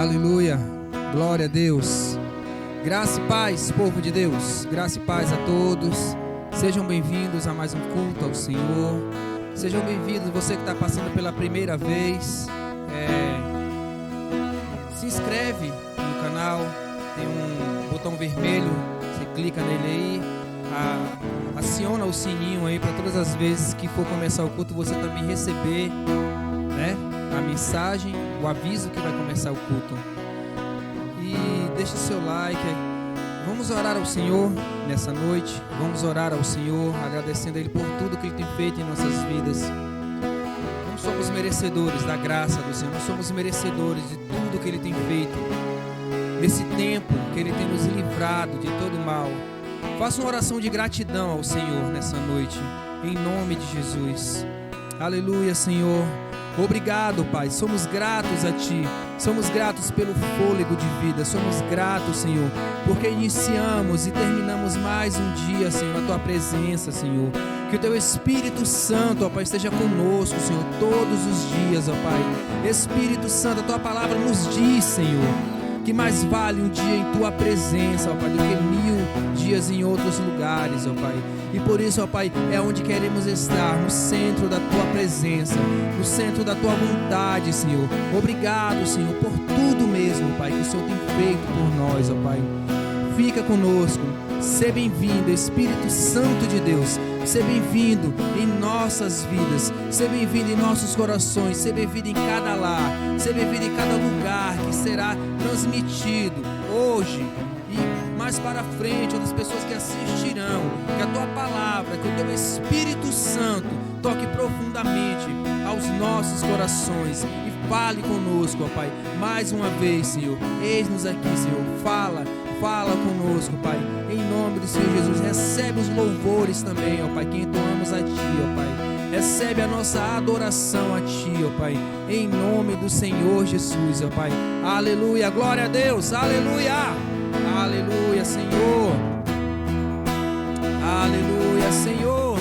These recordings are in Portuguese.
Aleluia, glória a Deus. Graça e paz, povo de Deus. Graça e paz a todos. Sejam bem-vindos a mais um culto ao Senhor. Sejam bem-vindos, você que está passando pela primeira vez. Se inscreve no canal, tem um botão vermelho, você clica nele aí, aciona o sininho aí para todas as vezes que for começar o culto você também receber, né, a mensagem, o aviso que vai começar o culto. E deixa o seu like. Vamos orar ao Senhor nessa noite. Vamos orar ao Senhor, agradecendo a Ele por tudo que Ele tem feito em nossas vidas. Não somos merecedores da graça do Senhor, não somos merecedores de tudo que Ele tem feito nesse tempo que Ele tem nos livrado de todo mal. Faça uma oração de gratidão ao Senhor nessa noite, em nome de Jesus. Aleluia, Senhor. Obrigado, Pai, somos gratos a Ti, somos gratos pelo fôlego de vida, somos gratos, Senhor, porque iniciamos e terminamos mais um dia, Senhor, na Tua presença, Senhor. Que o Teu Espírito Santo, ó Pai, esteja conosco, Senhor, todos os dias, ó Pai. Espírito Santo, a Tua palavra nos diz, Senhor, que mais vale um dia em Tua presença, ó Pai, do que 1000 dias em outros lugares, ó Pai. E por isso, ó Pai, é onde queremos estar, no centro da Tua presença, no centro da Tua vontade, Senhor. Obrigado, Senhor, por tudo mesmo, Pai, que o Senhor tem feito por nós, ó Pai. Fica conosco, seja bem-vindo, Espírito Santo de Deus. Seja bem-vindo em nossas vidas, seja bem-vindo em nossos corações, seja bem-vindo em cada lar, seja bem-vindo em cada lugar que será transmitido hoje e mais para frente, outras pessoas que assistirão. Que a Tua palavra, que o Teu Espírito Santo toque profundamente aos nossos corações e fale conosco, ó Pai. Mais uma vez, Senhor, eis-nos aqui, Senhor, fala conosco, Pai, em nome do Senhor Jesus. Recebe os louvores também, ó Pai, que entoamos a Ti, ó Pai. Recebe a nossa adoração a Ti, ó Pai, em nome do Senhor Jesus, ó Pai. Aleluia, glória a Deus, aleluia, aleluia, Senhor, aleluia, Senhor,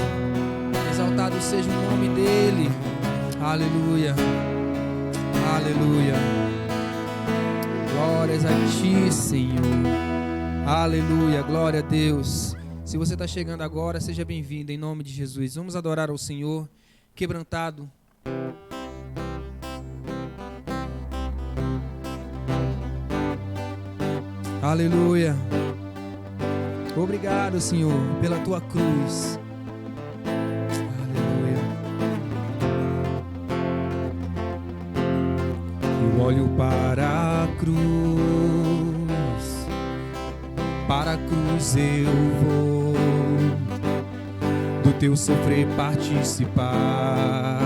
exaltado seja o nome dEle, aleluia, aleluia, glórias a Ti, Senhor. Aleluia, glória a Deus. Se você está chegando agora, seja bem-vindo em nome de Jesus. Vamos adorar ao Senhor, quebrantado. Aleluia. Obrigado, Senhor, pela Tua cruz. Aleluia. Eu olho para a cruz, para a cruz eu vou, do Teu sofrer participar,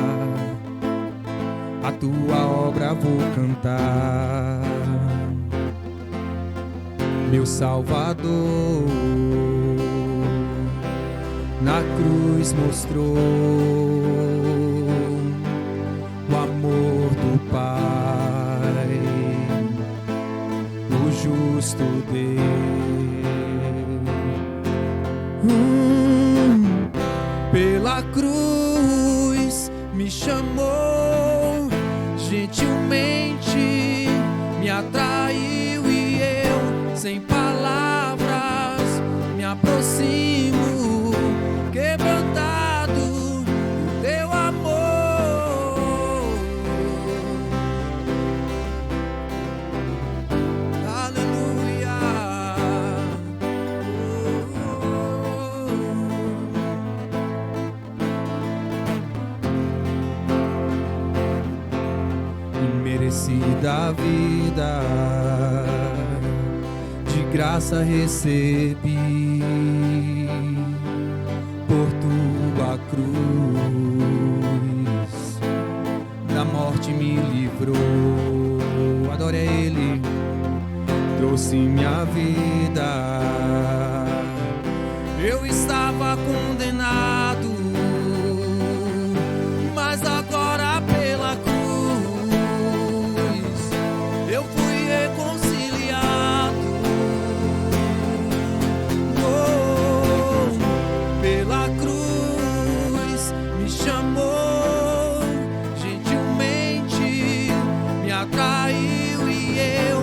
a Tua obra vou cantar. Meu Salvador na cruz mostrou o amor do Pai, o justo Deus. Pela cruz me chamou, gentilmente me atraiu e eu, sem palavras, me aproximo, quebrantado do Teu amor. Aleluia. Imerecida vida, de graça recebi, por Tua cruz, da morte me livrou. Adore a Ele, trouxe minha vida. Eu estava condenado, mas agora pela cruz eu fui reconciliado. Oh, pela cruz me chamou, gentilmente me atraiu e eu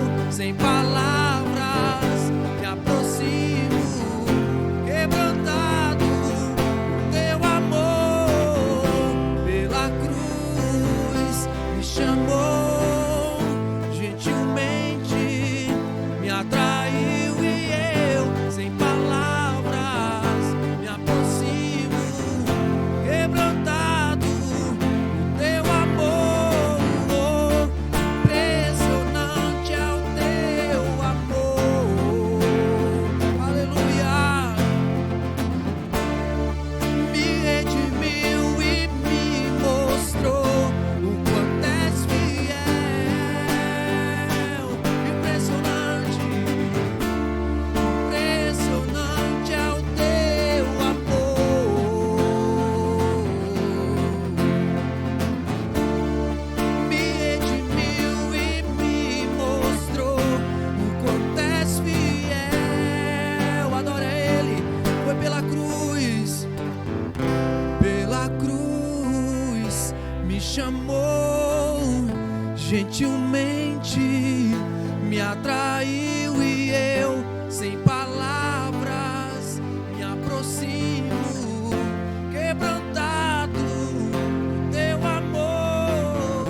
gentilmente me atraiu e eu, sem palavras, me aproximo, quebrantado, teu amor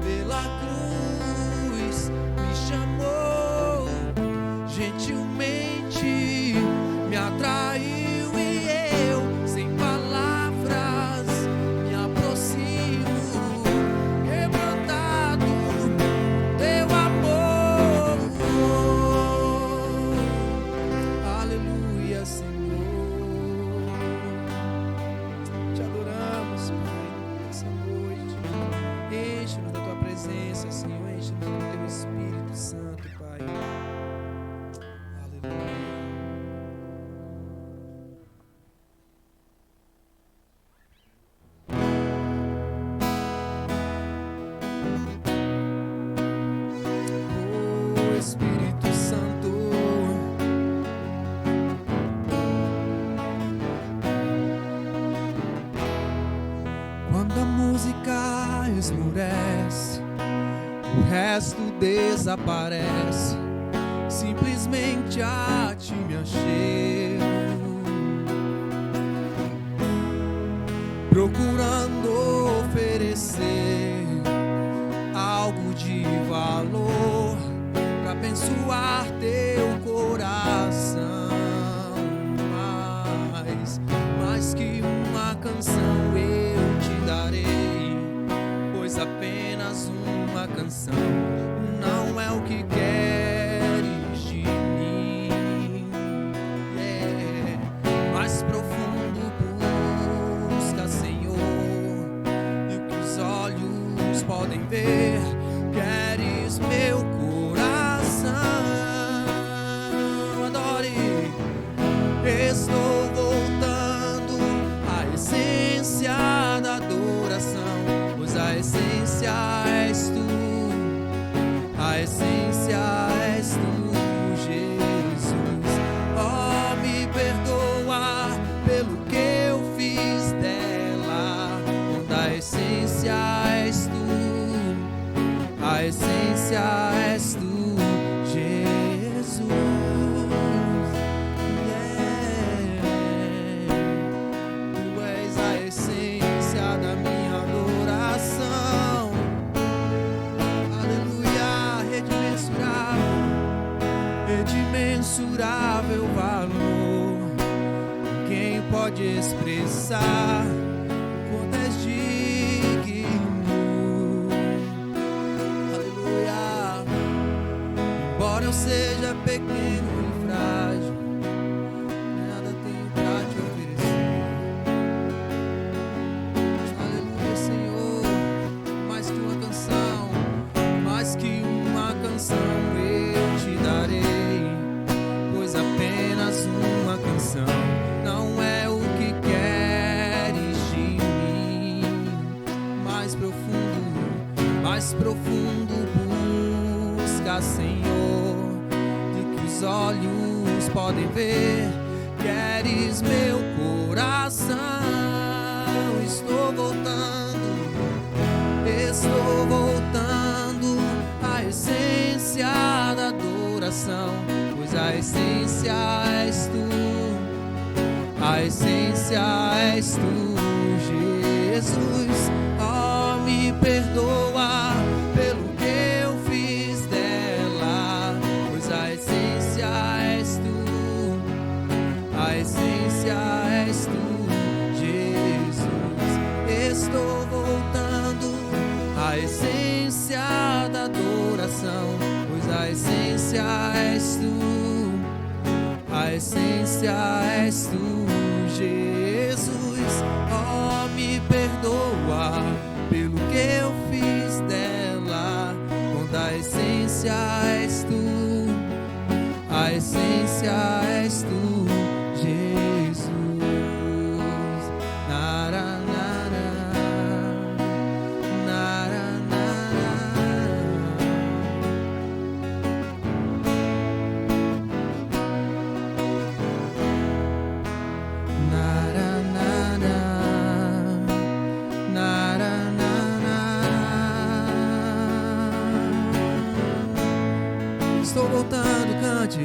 pela cruz me chamou, gentilmente me atraiu e eu, sem palavras, me aproximo, quebrantado, teu amor. Aleluia, Senhor. Te adoramos, Pai, nessa noite. Enche-nos da tua presença, Senhor. Enche-nos do teu Espírito Santo, Pai. Aleluia. Oh, Espírito Santo, quando a música esmurece, o resto desaparece, simplesmente a ti me achego, procurando oferecer algo de valor para abençoar teu coração. Mais que uma canção eu te darei, pois apenas uma canção não é o que queres de mim. Mais profundo busca, Senhor, do que os olhos podem ver. Queres meu coração, adore. Estou voltando à essência da adoração, pois a essência és tu, a essência és tu, Jesus. Oh, me perdoa pelo que eu fiz dela, quando a essência és tu, a essência és tu, Jesus. Tu és a essência da minha adoração. Aleluia, rede imensurável valor. Quem pode expressar quanto és digno? Aleluia. Embora eu seja pequeno e frágil, nada tenho pra te oferecer. Aleluia, Senhor. Mais que uma canção, mais que uma canção eu te darei, pois apenas uma canção não é o que queres de mim. Mais profundo busca, Senhor, do que os olhos podem ver. Queres meu coração. Estou voltando à essência da adoração, pois a essência és tu, a essência és tu, Jesus. Oh, me perdoa pelo que eu fiz dela, pois a essência és tu, a essência és tu, Jesus. Estou voltando à essência da adoração, pois a essência és tu, a essência és tu, Jesus. Oh, me perdoa pelo que eu fiz dela, quando a essência és tu, a essência és tu, Jesus. Nara, nara, nara, nara. Nara, nara, nara, nara. Estou voltando, cante.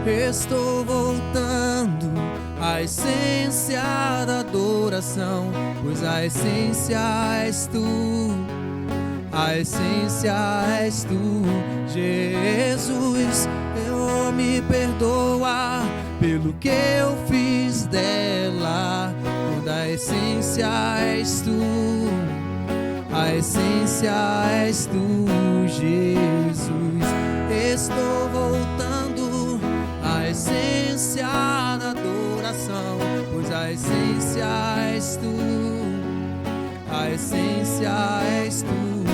Estou voltando à essência da adoração, pois a essência és tu, a essência és tu, Jesus. Eu me perdoa pelo que eu fiz dela, pois a essência és tu, a essência és tu, Jesus. Estou voltando à essência da adoração, pois a essência és tu, a essência és tu,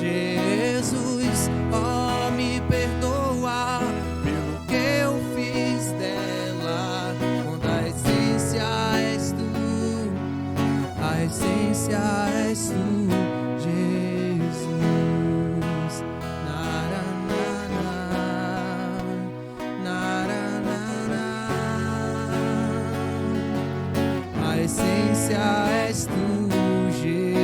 Jesus. Oh, me perdoa pelo que eu fiz dela, pois a essência és tu, a essência és tu, Jesus. A essência és tu, Jesus.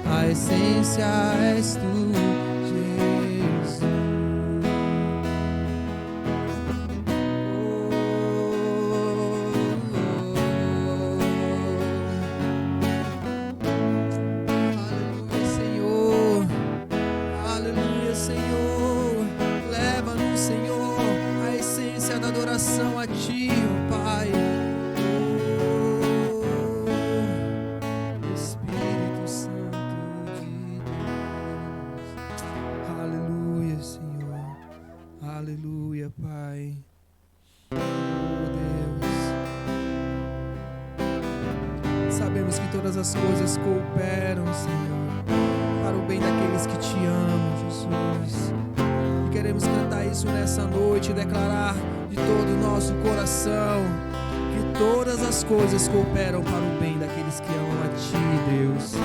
A essência és tu, Jesus. Aleluia, Senhor. Aleluia, Senhor. Leva-nos, Senhor, a essência da adoração a Ti, ó Pai. Espírito Santo de Deus. Aleluia, Senhor. Aleluia, Pai. Oh, Deus. Sabemos que todas as coisas cooperam, Senhor, para o bem daqueles que Te amam, Jesus. E queremos cantar isso nessa noite e declarar de todo o nosso coração que todas as coisas cooperam para o bem daqueles que amam a Ti, Deus.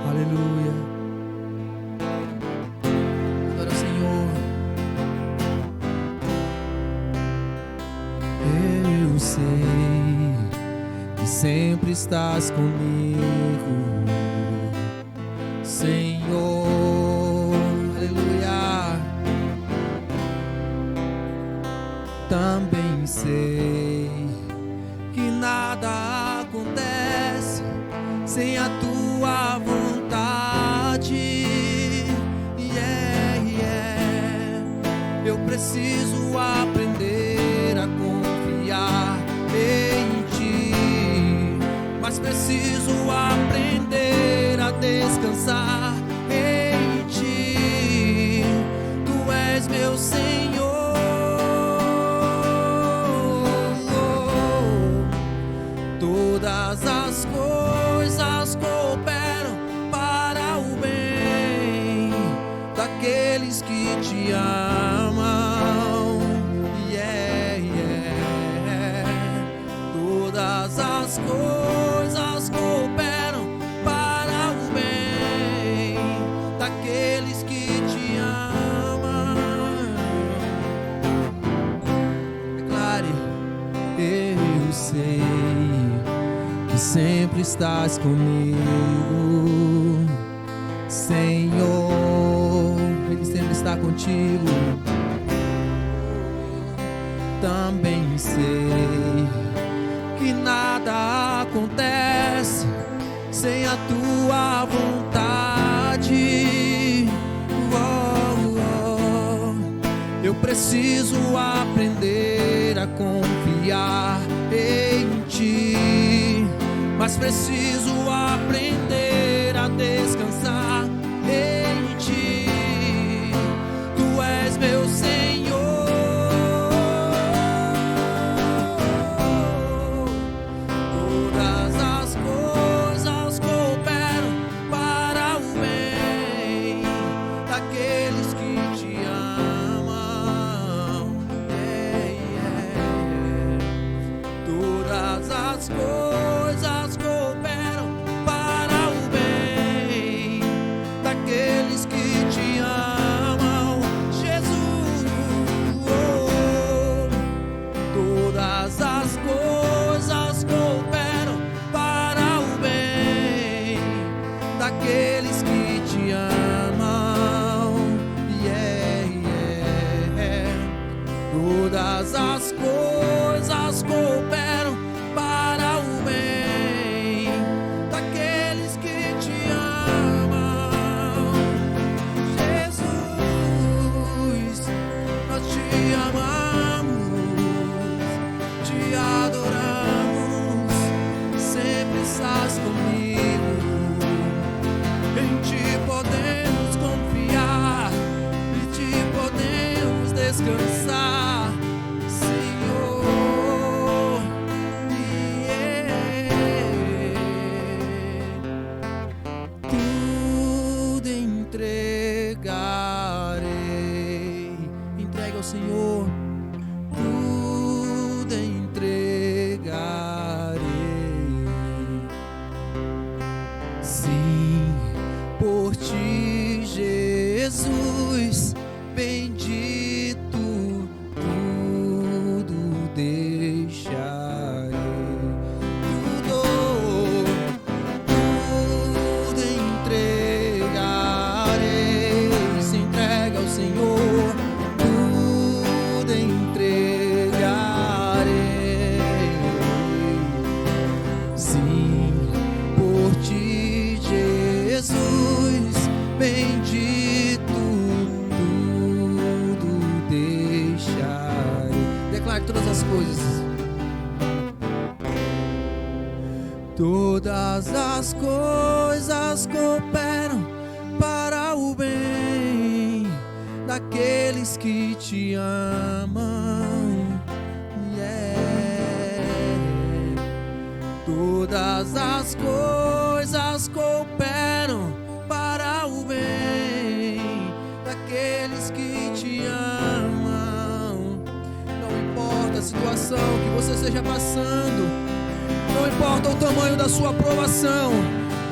Aleluia. Adora o Senhor. Eu sei que sempre estás comigo, Senhor. Aleluia. Também sei que nada acontece sem a Tua vontade. Eu preciso aprender a confiar em Ti, mas preciso aprender a descansar em Ti. Tu és meu Senhor. Todas as coisas cooperam para o bem daqueles que Te amam. Todas as coisas cooperam para o bem daqueles que Te amam. Declare: eu sei que sempre estás comigo, Senhor. Ele sempre está contigo. Também sei que nada acontece sem a Tua vontade. Eu preciso aprender a confiar em Ti, mas preciso aprender a descansar em Ti. Tu és meu Senhor. Todas as coisas cooperam para o bem daqueles que Te amam. Todas as coisas cooperam para Todas as coisas cooperam para o bem daqueles que te amam. Jesus, nós te amamos, te adoramos, sempre estás comigo. Em ti podemos confiar, em ti podemos descansar, Senhor. Tudo entregarei. Entregue ao Senhor. Tudo entregarei. Sim, por ti, Jesus, bendito, tudo deixarei. Tudo entregarei. Se entrega ao Senhor. Tudo entregarei. Sim, por ti, Jesus, bendito, tudo deixarei. Declare todas as coisas. Todas as coisas cooperam para o bem daqueles que te amam. Todas as coisas cooperam para o bem daqueles que te amam. Não importa a situação que você esteja passando, não importa o tamanho da sua provação,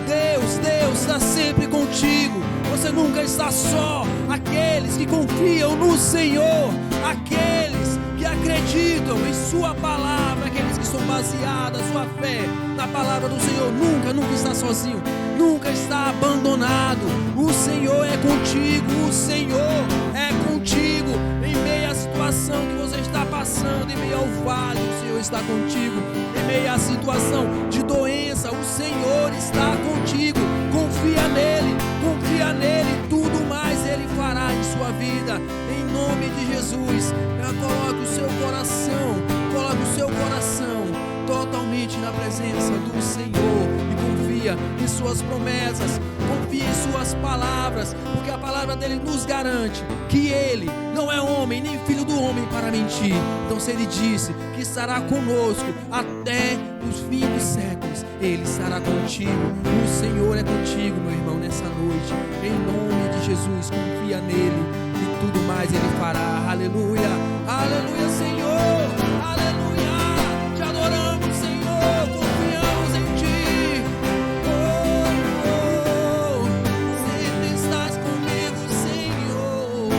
Deus está sempre contigo. Você nunca está só. Aqueles que confiam no Senhor, aqueles que acreditam em sua palavra, aqueles que são baseados a sua fé na palavra do Senhor, nunca está sozinho, nunca está abandonado. O Senhor é contigo, o Senhor é contigo. Em meio à situação que você está passando, em meio ao vale, o Senhor está contigo. Em meio à situação de doença, o Senhor está contigo. Confia nele, tudo mais Ele fará em sua vida. Em nome de Jesus, coloque o seu coração totalmente na presença do Senhor e confia em suas promessas, confia em suas palavras, porque a palavra dele nos garante que Ele não é homem, nem filho do homem para mentir. Então se Ele disse que estará conosco até os fins dos séculos, Ele estará contigo. O Senhor é contigo, meu irmão, nessa noite. Em nome de Jesus, confia nele e tudo mais Ele fará. Aleluia, aleluia, Senhor, aleluia. Te adoramos, Senhor, confiamos em Ti. Sempre estás comigo, Senhor.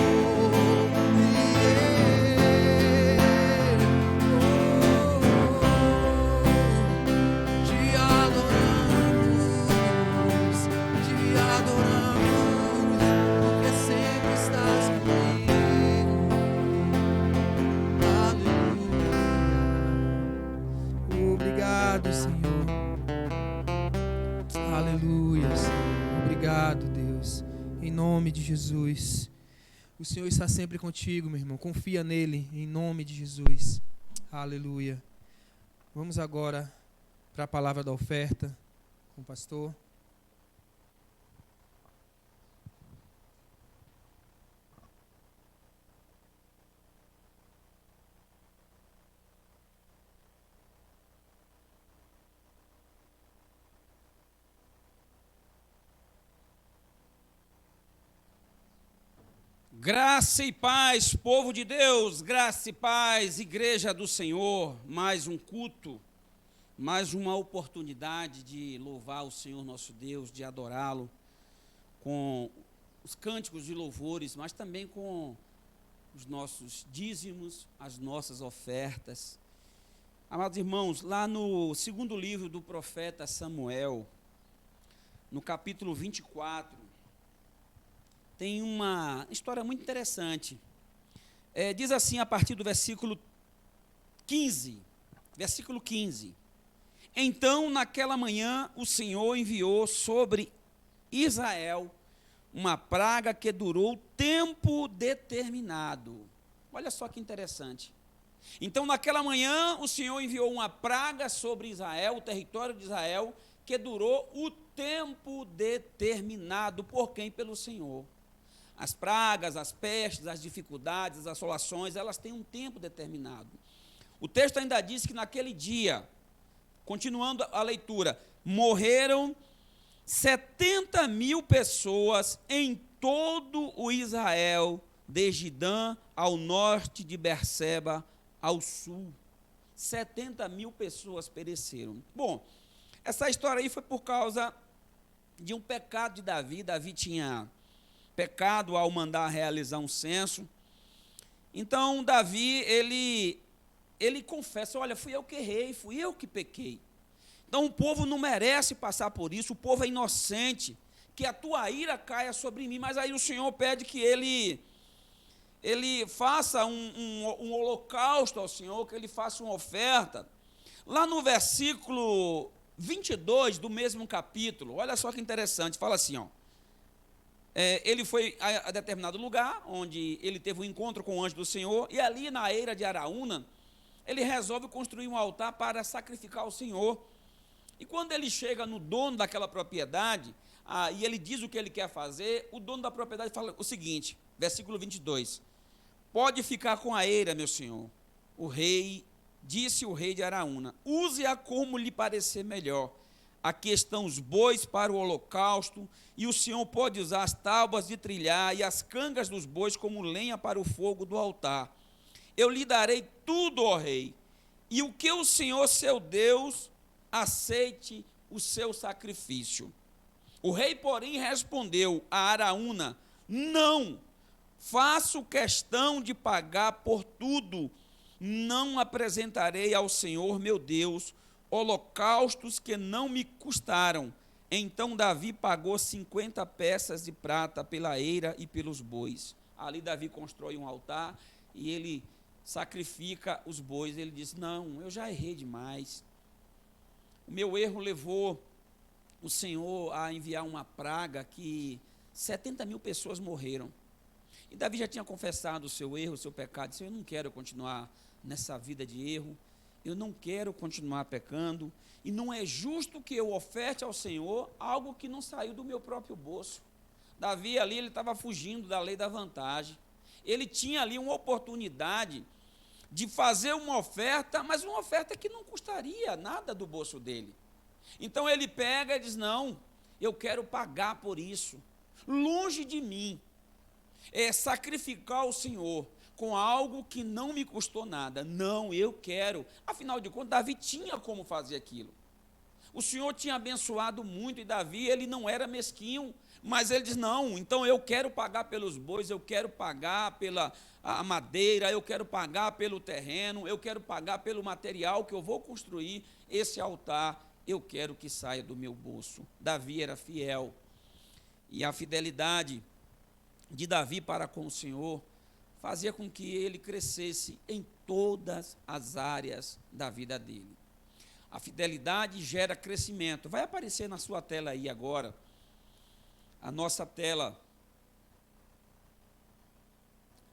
Te adoramos, porque sempre estás comigo. Obrigado, Senhor. Aleluia, Senhor. Obrigado, Deus. Em nome de Jesus. O Senhor está sempre contigo, meu irmão. Confia nele, em nome de Jesus. Aleluia. Vamos agora para a palavra da oferta com o pastor. Graça e paz, povo de Deus, graça e paz, igreja do Senhor, mais um culto, mais uma oportunidade de louvar o Senhor nosso Deus, de adorá-lo com os cânticos de louvores, mas também com os nossos dízimos, as nossas ofertas. Amados irmãos, lá no segundo livro do profeta Samuel, no capítulo 24, tem uma história muito interessante. Diz assim, a partir do versículo 15, versículo 15. Então, naquela manhã, o Senhor enviou sobre Israel uma praga que durou tempo determinado. Olha só que interessante. Então, naquela manhã, o Senhor enviou uma praga sobre Israel, o território de Israel, que durou o tempo determinado. Por quem? Pelo Senhor. As pragas, as pestes, as dificuldades, as assolações, elas têm um tempo determinado. O texto ainda diz que naquele dia, continuando a leitura, morreram 70.000 pessoas em todo o Israel, desde Dan ao norte de Berseba ao sul. 70.000 pessoas pereceram. Bom, essa história aí foi por causa de um pecado de Davi. Davi tinha pecado ao mandar realizar um censo. Então, Davi, ele confessa, olha, fui eu que errei, fui eu que pequei. Então, o povo não merece passar por isso, o povo é inocente, que a tua ira caia sobre mim. Mas aí o Senhor pede que ele faça um holocausto ao Senhor, que ele faça uma oferta. Lá no versículo 22 do mesmo capítulo, olha só que interessante, fala assim, ó, ele foi a determinado lugar, onde ele teve um encontro com o anjo do Senhor, e ali na eira de Araúna, ele resolve construir um altar para sacrificar ao Senhor. E quando ele chega no dono daquela propriedade, e ele diz o que ele quer fazer, o dono da propriedade fala o seguinte, versículo 22, pode ficar com a eira, meu senhor. O rei, disse o rei de Araúna, use-a como lhe parecer melhor. Aqui estão os bois para o holocausto, e o senhor pode usar as tábuas de trilhar e as cangas dos bois como lenha para o fogo do altar. Eu lhe darei tudo, ó rei, e o que o Senhor, seu Deus, aceite o seu sacrifício. O rei, porém, respondeu a Araúna, não, faço questão de pagar por tudo, não apresentarei ao Senhor, meu Deus, holocaustos que não me custaram. Então Davi pagou 50 peças de prata pela eira e pelos bois. Ali Davi constrói um altar e ele sacrifica os bois. Ele diz, não, eu já errei demais. O meu erro levou o Senhor a enviar uma praga que 70.000 pessoas morreram. E Davi já tinha confessado o seu erro, o seu pecado. Disse, eu não quero continuar nessa vida de erro, eu não quero continuar pecando, e não é justo que eu oferte ao Senhor algo que não saiu do meu próprio bolso. Davi ali, ele estava fugindo da lei da vantagem. Ele tinha ali uma oportunidade de fazer uma oferta, mas uma oferta que não custaria nada do bolso dele. Então ele pega e diz, não, eu quero pagar por isso. Longe de mim sacrificar ao Senhor com algo que não me custou nada. Não, eu quero. Afinal de contas, Davi tinha como fazer aquilo. O Senhor tinha abençoado muito, e Davi, ele não era mesquinho, mas ele diz, não, então eu quero pagar pelos bois, eu quero pagar pela madeira, eu quero pagar pelo terreno, eu quero pagar pelo material que eu vou construir esse altar, eu quero que saia do meu bolso. Davi era fiel, e a fidelidade de Davi para com o Senhor fazia com que ele crescesse em todas as áreas da vida dele. A fidelidade gera crescimento. Vai aparecer na sua tela aí agora, a nossa tela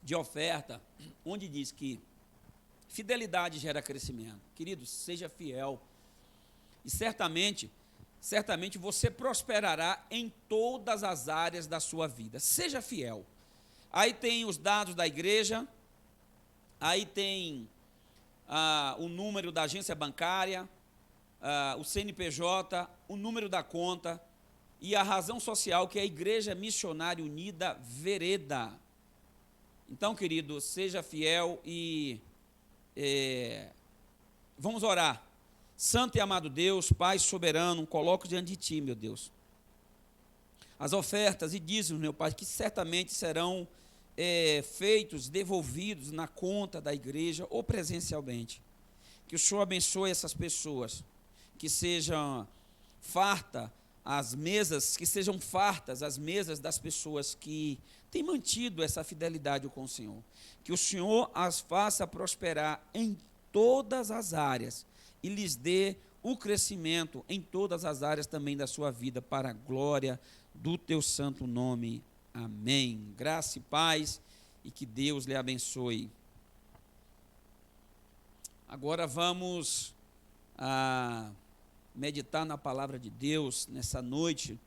de oferta, onde diz que fidelidade gera crescimento. Querido, seja fiel, e certamente você prosperará em todas as áreas da sua vida. Seja fiel. Aí tem os dados da igreja, aí tem o número da agência bancária, o CNPJ, o número da conta e a razão social, que é a Igreja Missionária Unida Vereda. Então, querido, seja fiel e vamos orar. Santo e amado Deus, Pai soberano, coloco diante de Ti, meu Deus, as ofertas e dízimos, meu Pai, que certamente serão feitos, devolvidos na conta da igreja ou presencialmente. Que o Senhor abençoe essas pessoas, que sejam fartas as mesas, das pessoas que têm mantido essa fidelidade com o Senhor. Que o Senhor as faça prosperar em todas as áreas e lhes dê o crescimento em todas as áreas também da sua vida, para a glória do teu santo nome. Amém. Graça e paz, e que Deus lhe abençoe. Agora vamos meditar na palavra de Deus nessa noite,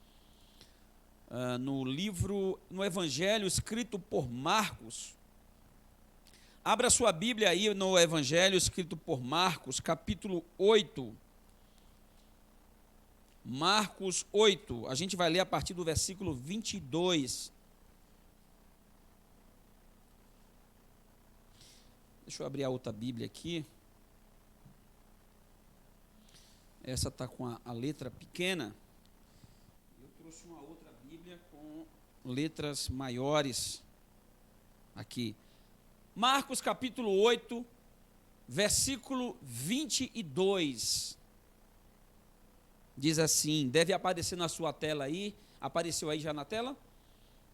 no Evangelho escrito por Marcos. Abra sua Bíblia aí no Evangelho escrito por Marcos, capítulo 8. Marcos 8, a gente vai ler a partir do versículo 22. Deixa eu abrir a outra Bíblia aqui. Essa está com a letra pequena. Eu trouxe uma outra Bíblia com letras maiores aqui. Marcos capítulo 8, versículo 22. Diz assim, deve aparecer na sua tela aí, apareceu aí já na tela?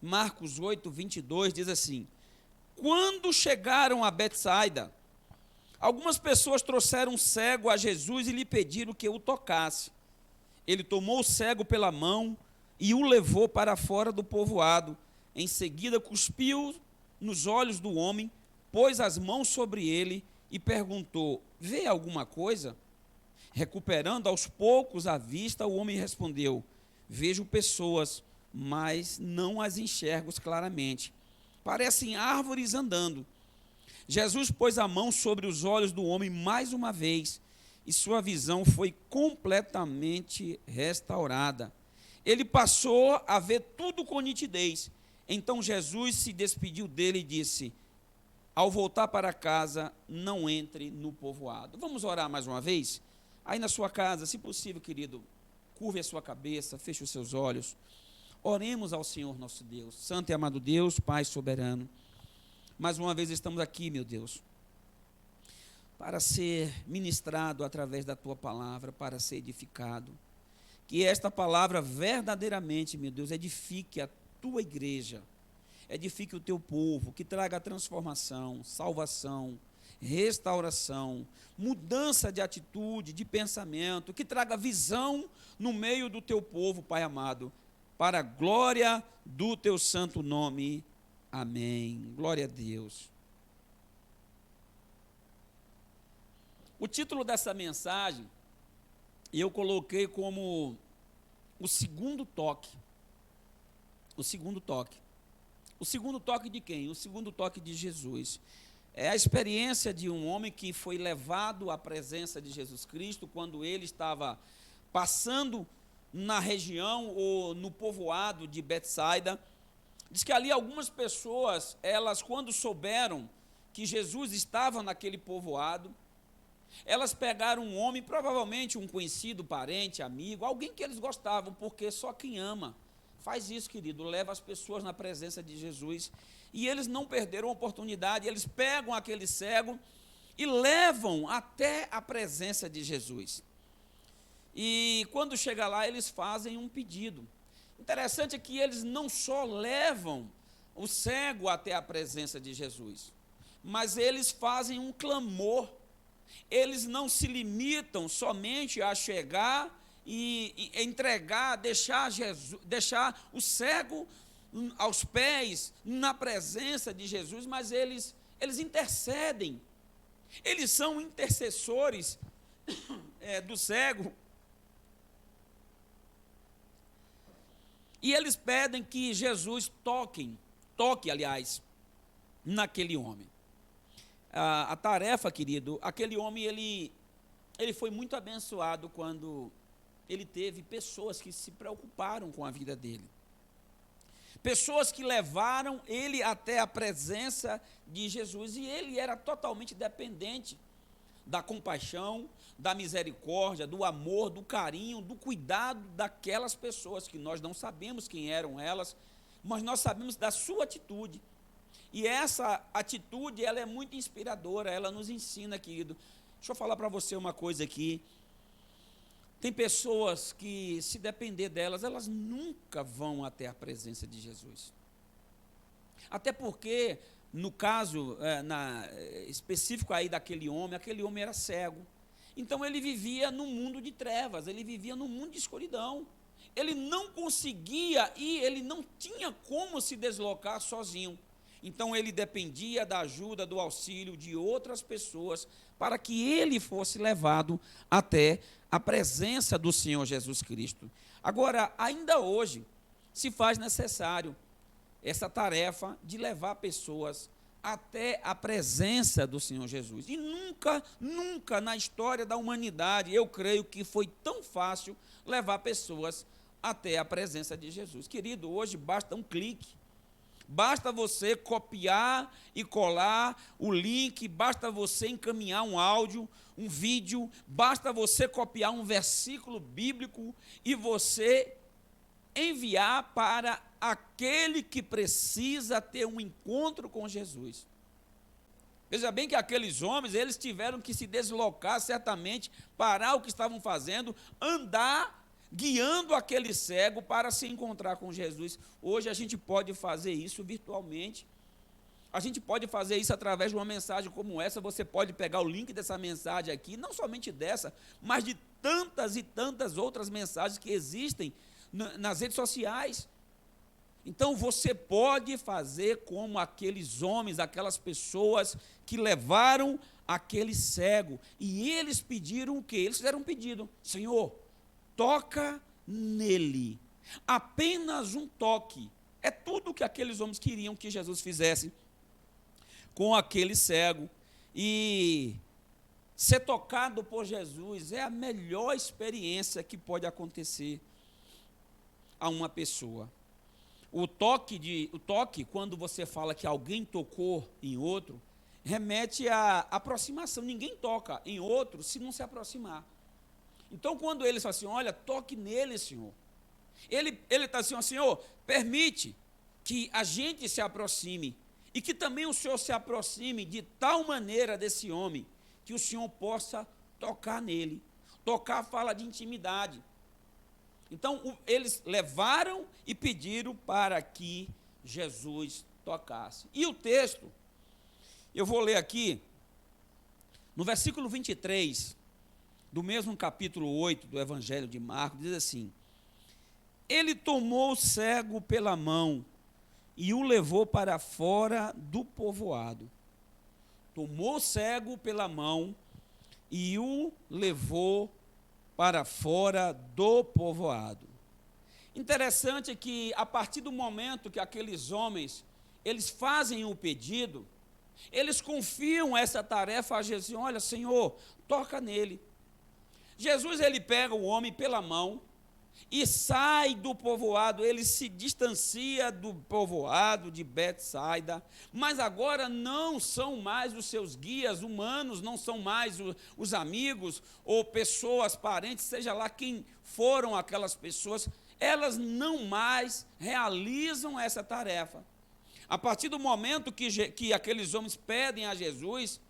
Marcos 8, 22 diz assim: quando chegaram a Betsaida, algumas pessoas trouxeram um cego a Jesus e lhe pediram que o tocasse. Ele tomou o cego pela mão e o levou para fora do povoado. Em seguida, cuspiu nos olhos do homem, pôs as mãos sobre ele e perguntou: vê alguma coisa? Recuperando aos poucos a vista, o homem respondeu: vejo pessoas, mas não as enxergo claramente. Parecem árvores andando. Jesus pôs a mão sobre os olhos do homem mais uma vez, e sua visão foi completamente restaurada. Ele passou a ver tudo com nitidez. Então Jesus se despediu dele e disse: ao voltar para casa, não entre no povoado. Vamos orar mais uma vez? Aí na sua casa, se possível, querido, curve a sua cabeça, feche os seus olhos. Oremos ao Senhor nosso Deus. Santo e amado Deus, Pai soberano, mais uma vez estamos aqui, meu Deus, para ser ministrado através da Tua palavra, para ser edificado. Que esta palavra verdadeiramente, meu Deus, edifique a Tua igreja, edifique o Teu povo, que traga transformação, salvação, restauração, mudança de atitude, de pensamento, que traga visão no meio do Teu povo, Pai amado, para a glória do Teu santo nome. Amém. Glória a Deus. O título dessa mensagem, eu coloquei como o segundo toque. O segundo toque. O segundo toque de quem? O segundo toque de Jesus. É a experiência de um homem que foi levado à presença de Jesus Cristo quando ele estava passando na região ou no povoado de Betsaida. Diz que ali algumas pessoas, elas quando souberam que Jesus estava naquele povoado, elas pegaram um homem, provavelmente um conhecido, parente, amigo, alguém que eles gostavam, porque só quem ama faz isso, querido, leva as pessoas na presença de Jesus. E eles não perderam a oportunidade, eles pegam aquele cego e levam até a presença de Jesus. E quando chega lá, eles fazem um pedido. Interessante é que eles não só levam o cego até a presença de Jesus, mas eles fazem um clamor. Eles não se limitam somente a chegar e entregar, deixar o cego aos pés, na presença de Jesus, mas eles intercedem. Eles são intercessores do cego. E eles pedem que Jesus toque, naquele homem. A tarefa, querido, aquele homem, ele foi muito abençoado quando ele teve pessoas que se preocuparam com a vida dele. Pessoas que levaram ele até a presença de Jesus, e ele era totalmente dependente da compaixão, da misericórdia, do amor, do carinho, do cuidado daquelas pessoas que nós não sabemos quem eram elas, mas nós sabemos da sua atitude. E essa atitude, ela é muito inspiradora, ela nos ensina, querido. Deixa eu falar para você uma coisa aqui. Tem pessoas que, se depender delas, elas nunca vão até a presença de Jesus. Até porque no caso específico aí daquele homem era cego. Então ele vivia num mundo de trevas, ele vivia num mundo de escuridão. Ele não conseguia ir, ele não tinha como se deslocar sozinho. Então ele dependia da ajuda, do auxílio de outras pessoas para que ele fosse levado até a presença do Senhor Jesus Cristo. Agora, ainda hoje, se faz necessário essa tarefa de levar pessoas até a presença do Senhor Jesus. E nunca na história da humanidade, eu creio que foi tão fácil levar pessoas até a presença de Jesus. Querido, hoje basta um clique. Basta você copiar e colar o link, basta você encaminhar um áudio, um vídeo, basta você copiar um versículo bíblico e você enviar para aquele que precisa ter um encontro com Jesus. Veja bem que aqueles homens, eles tiveram que se deslocar certamente, parar o que estavam fazendo, andar guiando aquele cego para se encontrar com Jesus. Hoje a gente pode fazer isso virtualmente. A gente pode fazer isso através de uma mensagem como essa. Você pode pegar o link dessa mensagem aqui, não somente dessa, mas de tantas e tantas outras mensagens que existem nas redes sociais. Então você pode fazer como aqueles homens, aquelas pessoas que levaram aquele cego. E eles pediram o quê? Eles fizeram um pedido: Senhor, toca nele. Apenas um toque. É tudo o que aqueles homens queriam que Jesus fizesse com aquele cego. E ser tocado por Jesus é a melhor experiência que pode acontecer a uma pessoa. O toque, quando você fala que alguém tocou em outro, remete à aproximação. Ninguém toca em outro se não se aproximar. Então, quando eles falam assim, olha, toque nele, Senhor. Ele está assim, ó, Senhor, permite que a gente se aproxime e que também o Senhor se aproxime de tal maneira desse homem que o Senhor possa tocar nele. Tocar fala de intimidade. Então, eles levaram e pediram para que Jesus tocasse. E o texto, eu vou ler aqui, no versículo 23, do mesmo capítulo 8 do Evangelho de Marcos, diz assim: ele tomou o cego pela mão e o levou para fora do povoado. Tomou o cego pela mão e o levou para fora do povoado. Interessante que, a partir do momento que aqueles homens, eles fazem o pedido, eles confiam essa tarefa a Jesus. Olha, Senhor, toca nele. Jesus, ele pega o homem pela mão e sai do povoado, ele se distancia do povoado de Betsaida, mas agora não são mais os seus guias humanos, não são mais os amigos ou pessoas, parentes, seja lá quem foram aquelas pessoas, elas não mais realizam essa tarefa. A partir do momento que aqueles homens pedem a Jesus,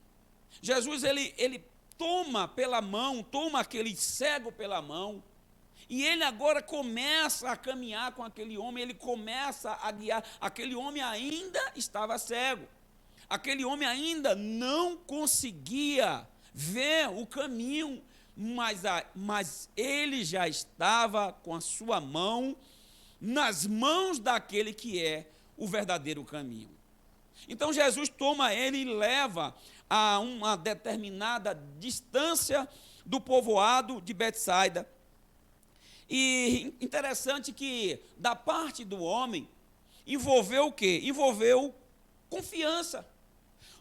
Jesus ele toma pela mão, toma aquele cego pela mão, e ele agora começa a caminhar com aquele homem, ele começa a guiar. Aquele homem ainda estava cego, aquele homem ainda não conseguia ver o caminho, mas ele já estava com a sua mão nas mãos daquele que é o verdadeiro caminho. Então Jesus toma ele e leva a uma determinada distância do povoado de Betsaida. E interessante que, da parte do homem, envolveu o quê? Envolveu confiança.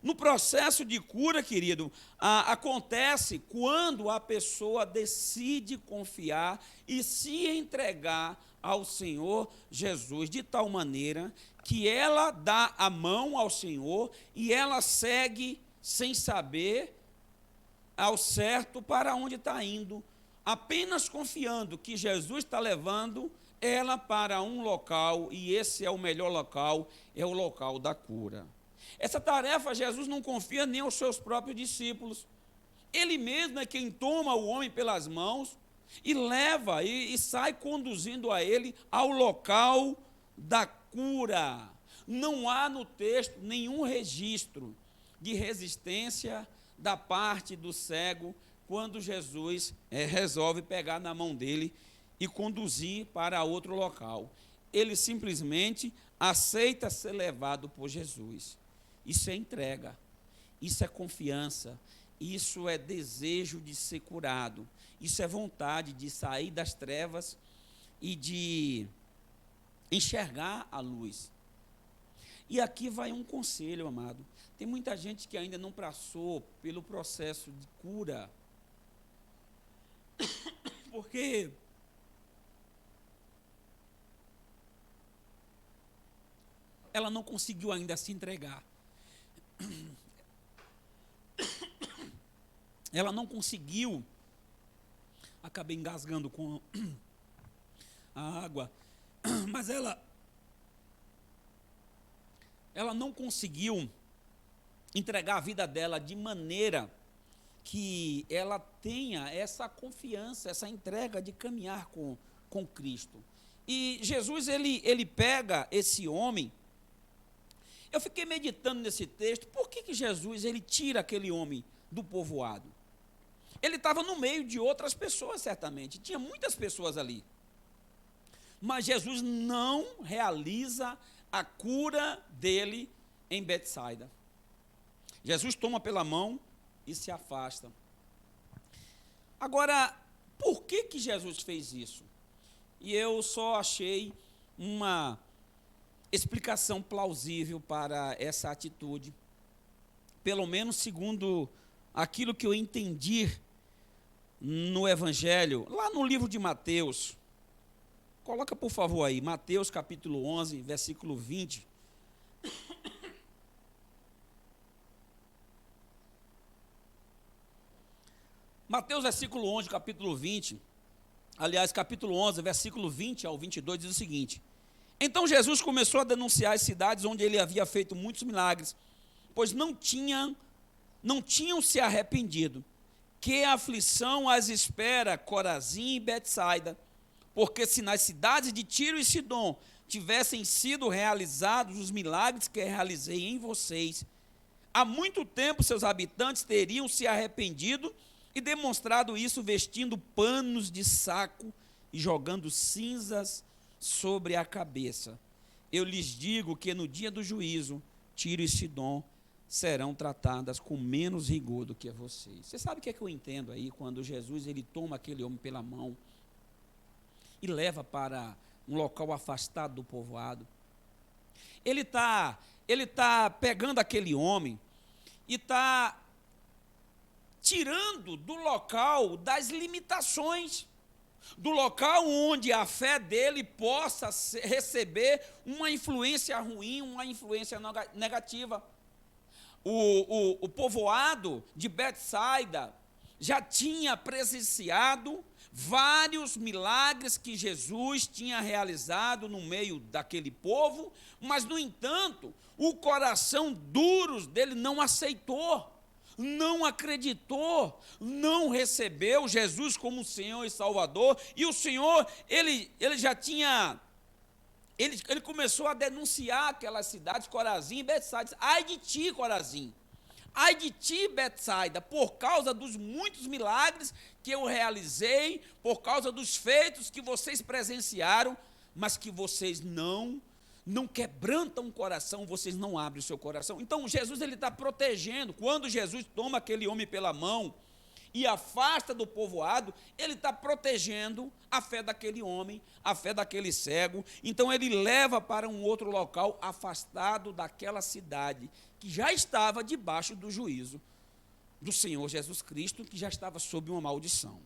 No processo de cura, querido, acontece quando a pessoa decide confiar e se entregar ao Senhor Jesus, de tal maneira que ela dá a mão ao Senhor e ela segue sem saber ao certo para onde está indo, apenas confiando que Jesus está levando ela para um local, e esse é o melhor local, é o local da cura. Essa tarefa Jesus não confia nem aos seus próprios discípulos. Ele mesmo é quem toma o homem pelas mãos e leva e sai conduzindo a ele ao local da cura. Não há no texto nenhum registro de resistência da parte do cego quando Jesus resolve pegar na mão dele e conduzir para outro local. Ele simplesmente aceita ser levado por Jesus. Isso é entrega, isso é confiança, isso é desejo de ser curado, isso é vontade de sair das trevas e de enxergar a luz. E aqui vai um conselho, amado. Tem muita gente que ainda não passou pelo processo de cura, porque ela não conseguiu ainda se entregar. Ela não conseguiu, acabei engasgando com a água, mas ela não conseguiu entregar a vida dela de maneira que ela tenha essa confiança, essa entrega de caminhar com Cristo. E Jesus, ele pega esse homem. Eu fiquei meditando nesse texto, por que Jesus ele tira aquele homem do povoado? Ele estava no meio de outras pessoas, certamente, tinha muitas pessoas ali. Mas Jesus não realiza a cura dele em Betsaida. Jesus toma pela mão e se afasta. Agora, por que Jesus fez isso? E eu só achei uma explicação plausível para essa atitude, pelo menos segundo aquilo que eu entendi no Evangelho, lá no livro de Mateus. Coloca, por favor, aí, Mateus capítulo 11, versículo 20. Mateus, versículo 11, capítulo 20, aliás, capítulo 11, versículo 20 ao 22, diz o seguinte: então Jesus começou a denunciar as cidades onde ele havia feito muitos milagres, pois não tinham se arrependido. Que aflição as espera Corazim e Betsaida, porque se nas cidades de Tiro e Sidom tivessem sido realizados os milagres que realizei em vocês, há muito tempo seus habitantes teriam se arrependido e demonstrado isso vestindo panos de saco e jogando cinzas sobre a cabeça. Eu lhes digo que no dia do juízo, Tiro e Sidom serão tratadas com menos rigor do que vocês. Você sabe o que é que eu entendo aí, quando Jesus ele toma aquele homem pela mão e leva para um local afastado do povoado? Ele tá pegando aquele homem e está tirando do local das limitações, do local onde a fé dele possa receber uma influência ruim, uma influência negativa. O povoado de Betsaida já tinha presenciado vários milagres que Jesus tinha realizado no meio daquele povo, mas, no entanto, o coração duro dele não aceitou, não acreditou, não recebeu Jesus como Senhor e Salvador. E o Senhor, ele já tinha, ele começou a denunciar aquelas cidades, Corazim e Betsaida. Ai de ti, Corazim! Ai de ti, Betsaida, por causa dos muitos milagres que eu realizei, por causa dos feitos que vocês presenciaram, mas que vocês não quebrantam o coração, vocês não abrem o seu coração. Então Jesus ele está protegendo. Quando Jesus toma aquele homem pela mão e afasta do povoado, ele está protegendo a fé daquele homem, a fé daquele cego. Então ele leva para um outro local afastado daquela cidade que já estava debaixo do juízo do Senhor Jesus Cristo, que já estava sob uma maldição.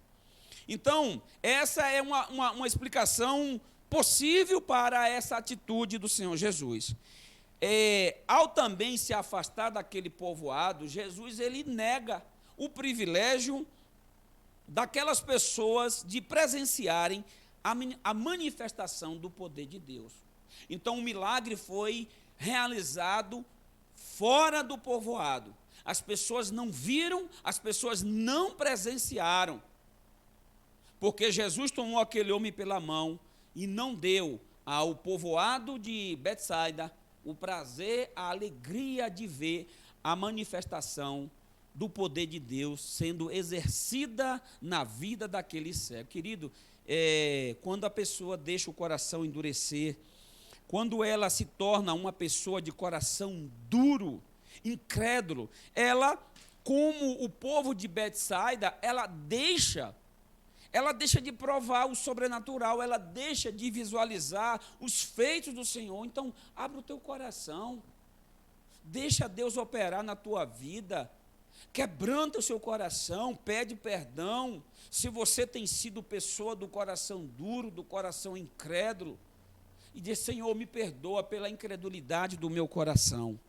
Então, essa é uma explicação possível para essa atitude do Senhor Jesus. Ao também se afastar daquele povoado, Jesus ele nega o privilégio daquelas pessoas de presenciarem a manifestação do poder de Deus. Então, o milagre foi realizado fora do povoado. As pessoas não viram, as pessoas não presenciaram, porque Jesus tomou aquele homem pela mão e não deu ao povoado de Betsaida o prazer, a alegria de ver a manifestação do poder de Deus sendo exercida na vida daquele cego. Querido, quando a pessoa deixa o coração endurecer, quando ela se torna uma pessoa de coração duro, incrédulo, ela, como o povo de Betsaida, ela deixa de provar o sobrenatural, ela deixa de visualizar os feitos do Senhor. Então, abre o teu coração, deixa Deus operar na tua vida, quebranta o seu coração, pede perdão, se você tem sido pessoa do coração duro, do coração incrédulo, e diz: Senhor, me perdoa pela incredulidade do meu coração.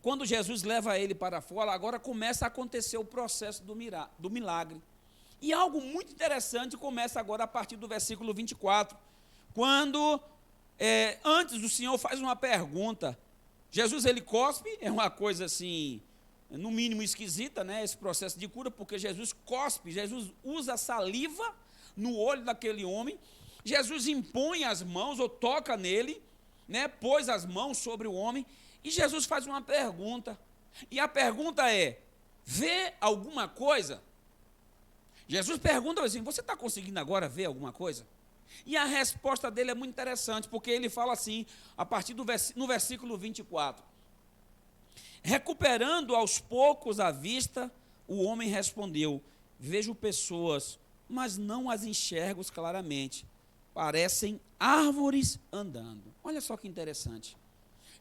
Quando Jesus leva ele para fora, agora começa a acontecer o processo do milagre. E algo muito interessante começa agora a partir do versículo 24, quando, antes o Senhor faz uma pergunta. Jesus, ele cospe, é uma coisa assim, no mínimo esquisita, né, esse processo de cura, porque Jesus cospe, Jesus usa saliva no olho daquele homem, Jesus impõe as mãos, ou toca nele, né, pôs as mãos sobre o homem, e Jesus faz uma pergunta, e a pergunta é: vê alguma coisa? Jesus pergunta assim: você está conseguindo agora ver alguma coisa? E a resposta dele é muito interessante, porque ele fala assim, a partir no versículo 24: recuperando aos poucos a vista, o homem respondeu: vejo pessoas, mas não as enxergo claramente, parecem árvores andando. Olha só que interessante.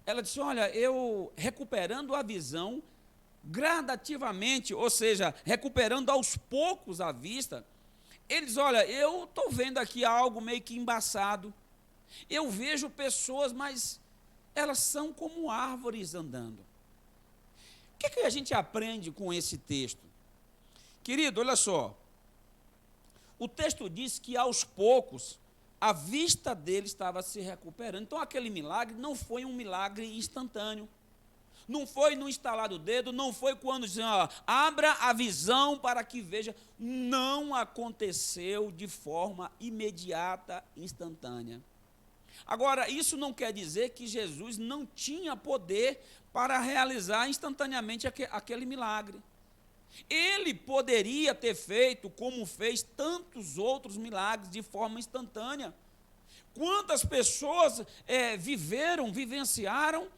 Ela disse: olha, eu recuperando a visão gradativamente, ou seja, recuperando aos poucos a vista, eles: olha, eu estou vendo aqui algo meio que embaçado, eu vejo pessoas, mas elas são como árvores andando. O que a gente aprende com esse texto? Querido, olha só, o texto diz que aos poucos a vista dele estava se recuperando. Então aquele milagre não foi um milagre instantâneo, não foi no instalar do dedo, não foi quando dizem: abra a visão para que veja. Não aconteceu de forma imediata, instantânea. Agora, isso não quer dizer que Jesus não tinha poder para realizar instantaneamente aquele milagre. Ele poderia ter feito, como fez tantos outros milagres, de forma instantânea. Quantas pessoas vivenciaram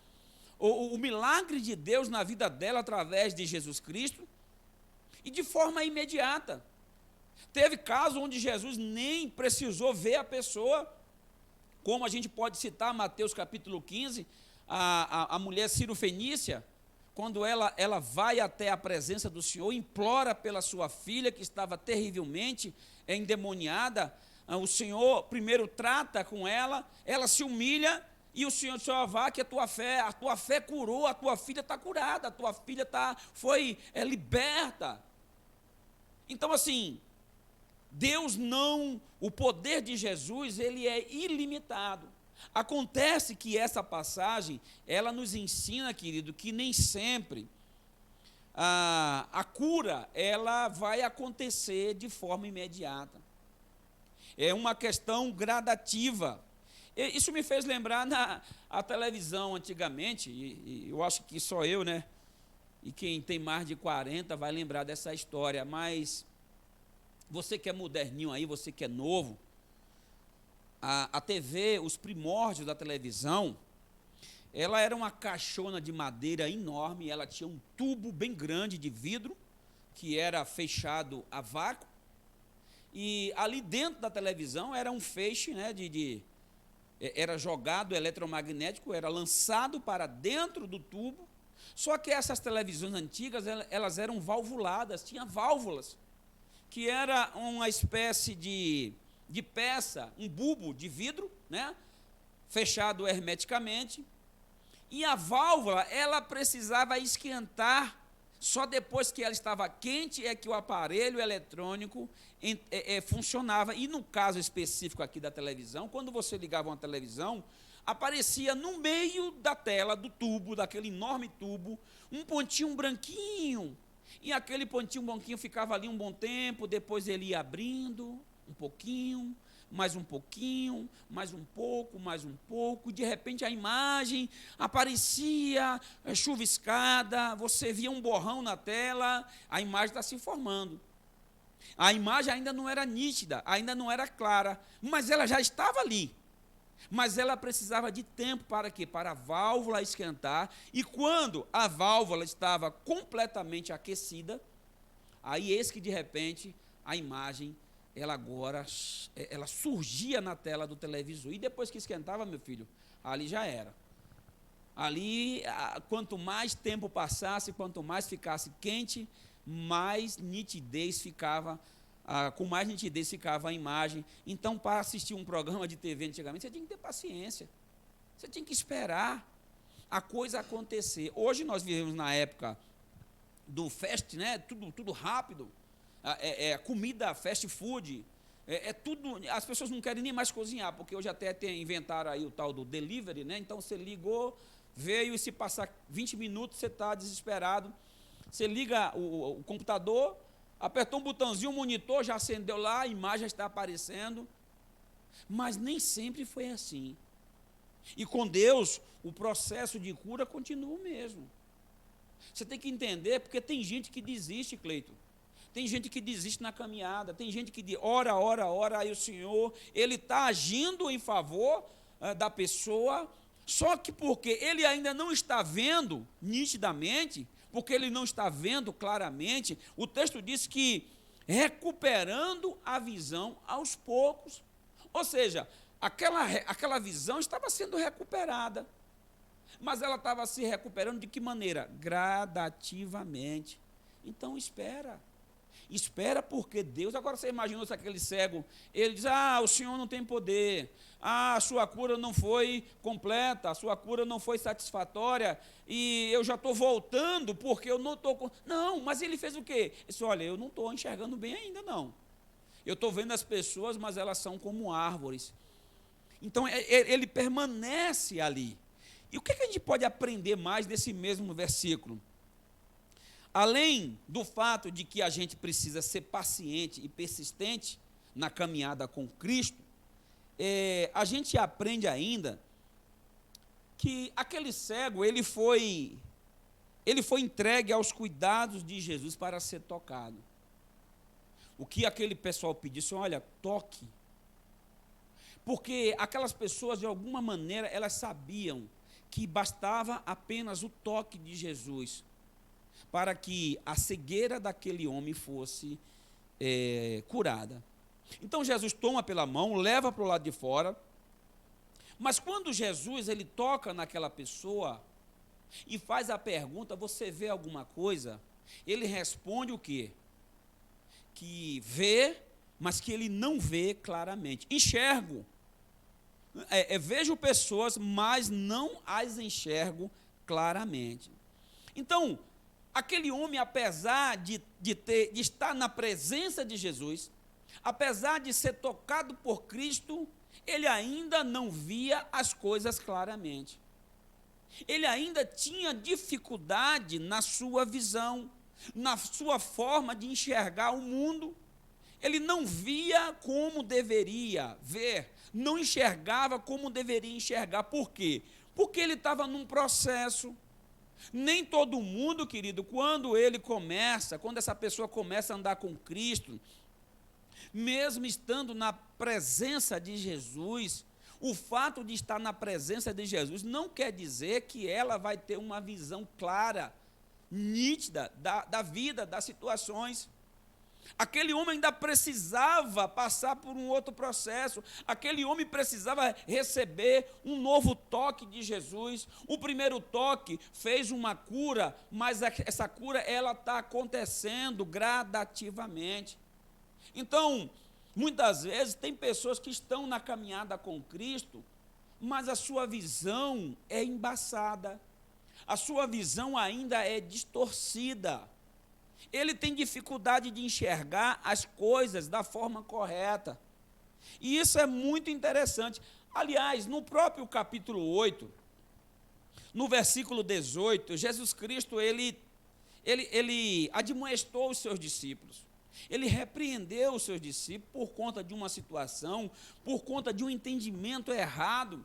o milagre de Deus na vida dela através de Jesus Cristo, e de forma imediata. Teve casos onde Jesus nem precisou ver a pessoa, como a gente pode citar Mateus capítulo 15, a mulher Cirofenícia, quando ela vai até a presença do Senhor, implora pela sua filha, que estava terrivelmente endemoniada. O Senhor primeiro trata com ela, ela se humilha, e o Senhor diz: vá que a tua fé curou, a tua filha está curada, a tua filha foi liberta. Então, assim, o poder de Jesus, ele é ilimitado. Acontece que essa passagem, ela nos ensina, querido, que nem sempre a cura, ela vai acontecer de forma imediata. É uma questão gradativa. Isso me fez lembrar a televisão antigamente, e eu acho que só eu, né? E quem tem mais de 40 vai lembrar dessa história, mas você que é moderninho aí, você que é novo, a TV, os primórdios da televisão, ela era uma caixona de madeira enorme, ela tinha um tubo bem grande de vidro, que era fechado a vácuo, e ali dentro da televisão era um feixe, né, era jogado eletromagnético, era lançado para dentro do tubo. Só que essas televisões antigas, elas eram valvuladas, tinha válvulas, que era uma espécie de peça, um bulbo de vidro, né, fechado hermeticamente, e a válvula, ela precisava esquentar. Só depois que ela estava quente é que o aparelho eletrônico funcionava. E no caso específico aqui da televisão, quando você ligava uma televisão, aparecia no meio da tela, do tubo, daquele enorme tubo, um pontinho branquinho. E aquele pontinho branquinho ficava ali um bom tempo, depois ele ia abrindo um pouquinho, mais um pouquinho, mais um pouco, de repente a imagem aparecia chuviscada, você via um borrão na tela, a imagem está se formando. A imagem ainda não era nítida, ainda não era clara, mas ela já estava ali. Mas ela precisava de tempo para quê? Para a válvula esquentar, e quando a válvula estava completamente aquecida, aí eis que de repente a imagem, ela surgia na tela do televisor, e depois que esquentava, meu filho, ali já era. Ali, quanto mais tempo passasse, quanto mais ficasse quente, mais nitidez ficava, com mais nitidez ficava a imagem. Então, para assistir um programa de TV antigamente, você tinha que ter paciência, você tinha que esperar a coisa acontecer. Hoje nós vivemos na época do fast, né? Tudo rápido, comida fast food, tudo, as pessoas não querem nem mais cozinhar, porque hoje até inventaram aí o tal do delivery, né? Então você ligou, veio, e se passar 20 minutos você está desesperado, você liga o computador, apertou um botãozinho, o monitor já acendeu lá, a imagem já está aparecendo, mas nem sempre foi assim. E com Deus, o processo de cura continua o mesmo. Você tem que entender, porque tem gente que desiste, Cleito. Tem gente que desiste na caminhada, tem gente que ora, aí o Senhor, Ele está agindo em favor da pessoa, só que porque ele ainda não está vendo nitidamente, porque ele não está vendo claramente, o texto diz que recuperando a visão aos poucos. Ou seja, aquela visão estava sendo recuperada, mas ela estava se recuperando de que maneira? Gradativamente. Então espera porque Deus, agora você imaginou se aquele cego, ele diz, o Senhor não tem poder, a sua cura não foi completa, a sua cura não foi satisfatória, e eu já estou voltando porque eu não estou... Não, mas ele fez o quê? Ele disse, olha, eu não estou enxergando bem ainda não, eu estou vendo as pessoas, mas elas são como árvores. Então ele permanece ali. E o que a gente pode aprender mais desse mesmo versículo? Além do fato de que a gente precisa ser paciente e persistente na caminhada com Cristo, a gente aprende ainda que aquele cego, ele foi entregue aos cuidados de Jesus para ser tocado. O que aquele pessoal pedisse, olha, toque. Porque aquelas pessoas, de alguma maneira, elas sabiam que bastava apenas o toque de Jesus para que a cegueira daquele homem fosse curada. Então Jesus toma pela mão, leva para o lado de fora, mas quando Jesus ele toca naquela pessoa e faz a pergunta, você vê alguma coisa? Ele responde o quê? Que vê, mas que ele não vê claramente. Enxergo. Vejo pessoas, mas não as enxergo claramente. Então, aquele homem, apesar de estar na presença de Jesus, apesar de ser tocado por Cristo, ele ainda não via as coisas claramente. Ele ainda tinha dificuldade na sua visão, na sua forma de enxergar o mundo. Ele não via como deveria ver, não enxergava como deveria enxergar. Por quê? Porque ele estava num processo. Nem todo mundo, querido, quando essa pessoa começa a andar com Cristo, mesmo estando na presença de Jesus, o fato de estar na presença de Jesus não quer dizer que ela vai ter uma visão clara, nítida da vida, das situações. Aquele homem ainda precisava passar por um outro processo, aquele homem precisava receber um novo toque de Jesus. O primeiro toque fez uma cura, mas essa cura ela está acontecendo gradativamente. Então, muitas vezes tem pessoas que estão na caminhada com Cristo, mas a sua visão é embaçada, a sua visão ainda é distorcida. Ele tem dificuldade de enxergar as coisas da forma correta. E isso é muito interessante. Aliás, no próprio capítulo 8, no versículo 18, Jesus Cristo, ele admoestou os seus discípulos. Ele repreendeu os seus discípulos por conta de uma situação, por conta de um entendimento errado,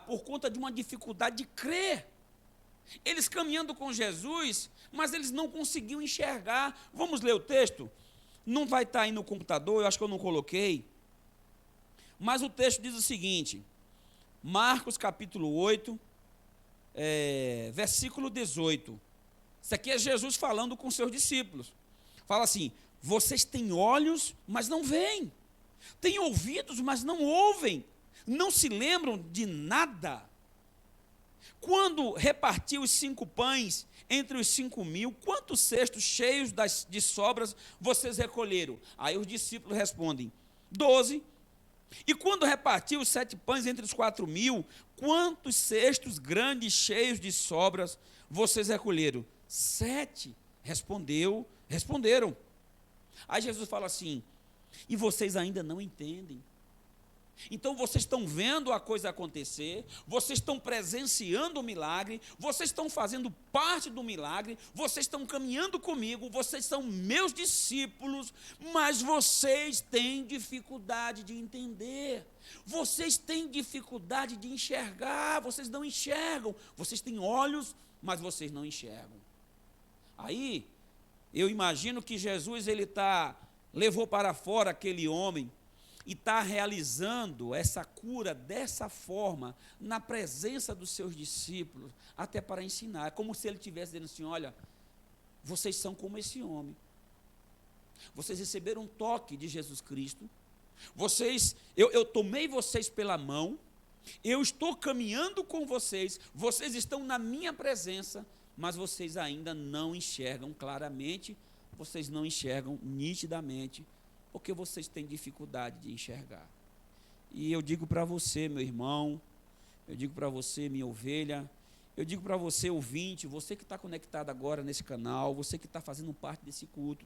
por conta de uma dificuldade de crer. Eles caminhando com Jesus, mas eles não conseguiam enxergar. Vamos ler o texto? Não vai estar aí no computador, eu acho que eu não coloquei. Mas o texto diz o seguinte, Marcos capítulo 8, versículo 18. Isso aqui é Jesus falando com seus discípulos. Fala assim, vocês têm olhos, mas não veem. Têm ouvidos, mas não ouvem. Não se lembram de nada. Quando repartiu os 5 pães entre os 5.000, quantos cestos cheios de sobras vocês recolheram? Aí os discípulos respondem, 12. E quando repartiu os 7 pães entre os 4.000, quantos cestos grandes cheios de sobras vocês recolheram? 7. Responderam. Aí Jesus fala assim, e vocês ainda não entendem? Então vocês estão vendo a coisa acontecer, vocês estão presenciando o milagre, vocês estão fazendo parte do milagre, vocês estão caminhando comigo, vocês são meus discípulos, mas vocês têm dificuldade de entender, vocês têm dificuldade de enxergar, vocês não enxergam, vocês têm olhos, mas vocês não enxergam. Aí, eu imagino que Jesus levou para fora aquele homem, e está realizando essa cura dessa forma, na presença dos seus discípulos, até para ensinar. É como se ele estivesse dizendo assim, olha, vocês são como esse homem. Vocês receberam um toque de Jesus Cristo. Eu tomei vocês pela mão, eu estou caminhando com vocês, vocês estão na minha presença, mas vocês ainda não enxergam claramente, vocês não enxergam nitidamente, porque vocês têm dificuldade de enxergar. E eu digo para você, meu irmão, eu digo para você, minha ovelha, eu digo para você, ouvinte, você que está conectado agora nesse canal, você que está fazendo parte desse culto,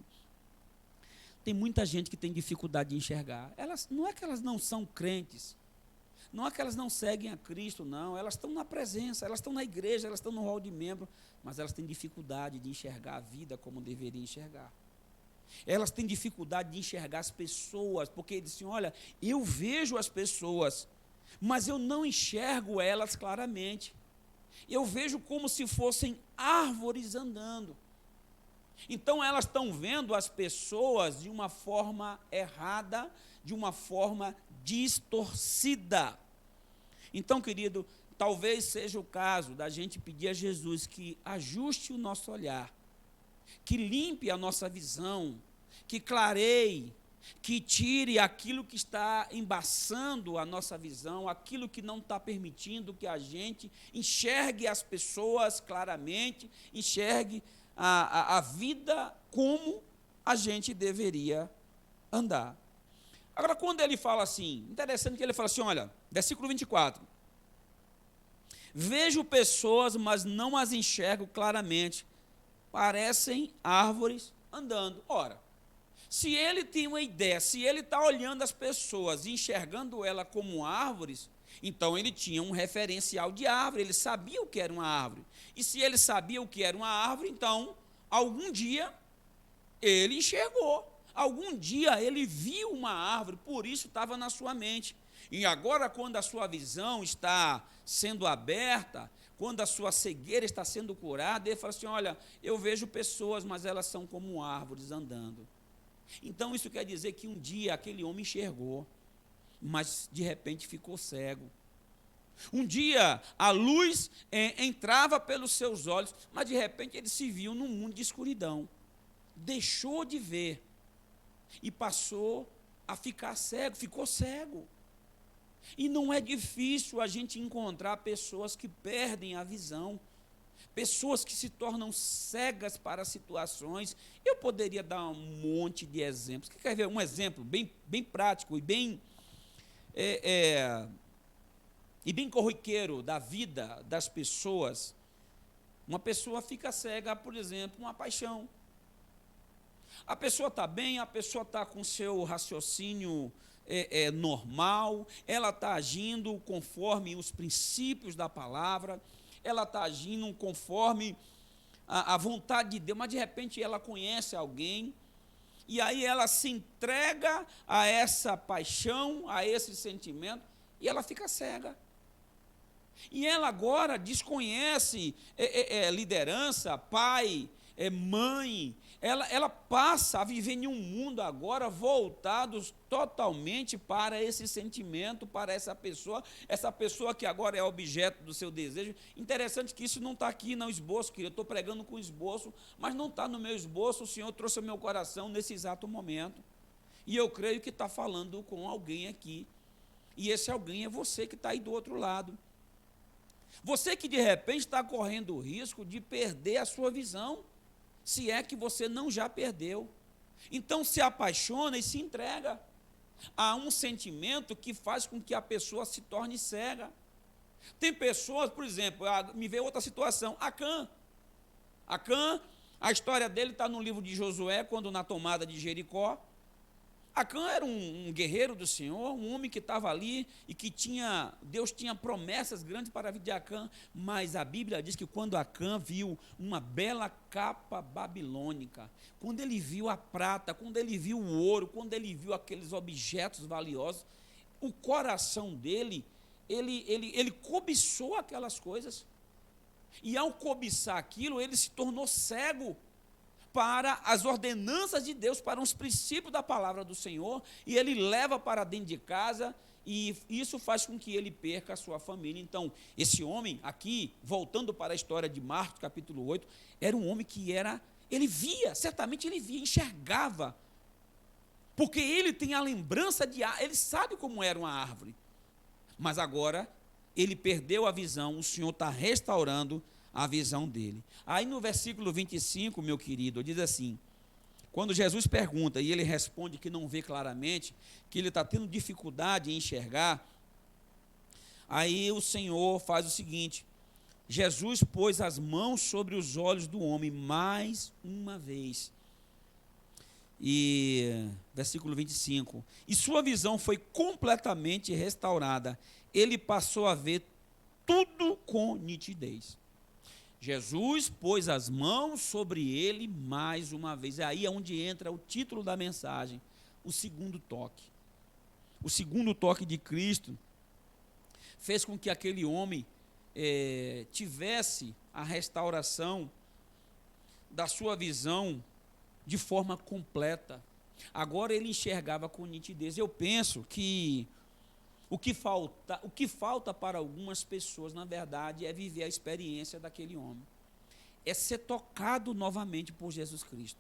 tem muita gente que tem dificuldade de enxergar. Não é que elas não são crentes, não é que elas não seguem a Cristo, não, elas estão na presença, elas estão na igreja, elas estão no hall de membro, mas elas têm dificuldade de enxergar a vida como deveriam enxergar. Elas têm dificuldade de enxergar as pessoas, porque dizem, olha, eu vejo as pessoas, mas eu não enxergo elas claramente. Eu vejo como se fossem árvores andando. Então elas estão vendo as pessoas de uma forma errada, de uma forma distorcida. Então, querido, talvez seja o caso da gente pedir a Jesus que ajuste o nosso olhar, que limpe a nossa visão, que clareie, que tire aquilo que está embaçando a nossa visão, aquilo que não está permitindo que a gente enxergue as pessoas claramente, enxergue a vida como a gente deveria andar. Agora, quando ele fala assim, interessante que ele fala assim, olha, versículo 24, vejo pessoas, mas não as enxergo claramente, parecem árvores andando. Ora, se ele tem uma ideia, se ele está olhando as pessoas e enxergando ela como árvores, então ele tinha um referencial de árvore, ele sabia o que era uma árvore. E se ele sabia o que era uma árvore, então, algum dia, ele enxergou. Algum dia ele viu uma árvore, por isso estava na sua mente. E agora, quando a sua visão está sendo aberta, quando a sua cegueira está sendo curada, ele fala assim, olha, eu vejo pessoas, mas elas são como árvores andando. Então, isso quer dizer que um dia aquele homem enxergou, mas de repente ficou cego. Um dia a luz entrava pelos seus olhos, mas de repente ele se viu num mundo de escuridão. Deixou de ver e passou a ficar cego, ficou cego. E não é difícil a gente encontrar pessoas que perdem a visão, pessoas que se tornam cegas para situações. Eu poderia dar um monte de exemplos. Quer ver um exemplo bem prático e bem corriqueiro da vida das pessoas? Uma pessoa fica cega, por exemplo, uma paixão. A pessoa está bem, a pessoa está com seu raciocínio normal, ela está agindo conforme os princípios da palavra, ela está agindo conforme a vontade de Deus, mas de repente ela conhece alguém e aí ela se entrega a essa paixão, a esse sentimento, e ela fica cega. E ela agora desconhece liderança, pai, mãe. Ela passa a viver em um mundo agora voltado totalmente para esse sentimento, para essa pessoa que agora é objeto do seu desejo. Interessante que isso não está aqui no esboço, querido. Eu estou pregando com esboço, mas não está no meu esboço. O Senhor trouxe ao meu coração nesse exato momento. E eu creio que está falando com alguém aqui. E esse alguém é você que está aí do outro lado. Você que de repente está correndo o risco de perder a sua visão, se é que você não já perdeu. Então se apaixona e se entrega a um sentimento que faz com que a pessoa se torne cega. Tem pessoas, por exemplo, me veio outra situação, Acã, a história dele está no livro de Josué, quando na tomada de Jericó. Acã era um guerreiro do Senhor, um homem que estava ali e que Deus tinha promessas grandes para a vida de Acã, mas a Bíblia diz que quando Acã viu uma bela capa babilônica, quando ele viu a prata, quando ele viu o ouro, quando ele viu aqueles objetos valiosos, o coração dele, ele cobiçou aquelas coisas, e ao cobiçar aquilo, ele se tornou cego para as ordenanças de Deus, para os princípios da palavra do Senhor, e ele leva para dentro de casa, e isso faz com que ele perca a sua família. Então, esse homem aqui, voltando para a história de Marcos, capítulo 8, era um homem que certamente ele via, enxergava, porque ele tem a lembrança ele sabe como era uma árvore, mas agora ele perdeu a visão, o Senhor está restaurando a visão dele. Aí no versículo 25, meu querido, diz assim, quando Jesus pergunta e ele responde que não vê claramente, que ele está tendo dificuldade em enxergar, aí o Senhor faz o seguinte, Jesus pôs as mãos sobre os olhos do homem mais uma vez. E versículo 25, e sua visão foi completamente restaurada, ele passou a ver tudo com nitidez. Jesus pôs as mãos sobre ele mais uma vez. É aí onde entra o título da mensagem, o segundo toque. O segundo toque de Cristo fez com que aquele homem tivesse a restauração da sua visão de forma completa. Agora ele enxergava com nitidez. Eu penso que o que falta para algumas pessoas, na verdade, é viver a experiência daquele homem. É ser tocado novamente por Jesus Cristo.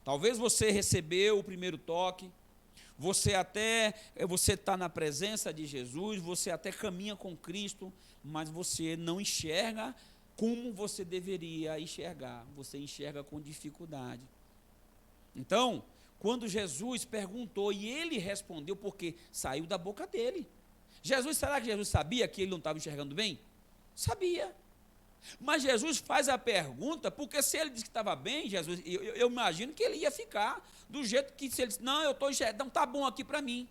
Talvez você recebeu o primeiro toque, você está na presença de Jesus, você até caminha com Cristo, mas você não enxerga como você deveria enxergar. Você enxerga com dificuldade. Então, quando Jesus perguntou, e ele respondeu, porque saiu da boca dele. Será que Jesus sabia que ele não estava enxergando bem? Sabia. Mas Jesus faz a pergunta, porque se ele disse que estava bem, Jesus, eu imagino que ele ia ficar do jeito que, se ele disse, não, eu estou enxergando, está bom aqui para mim.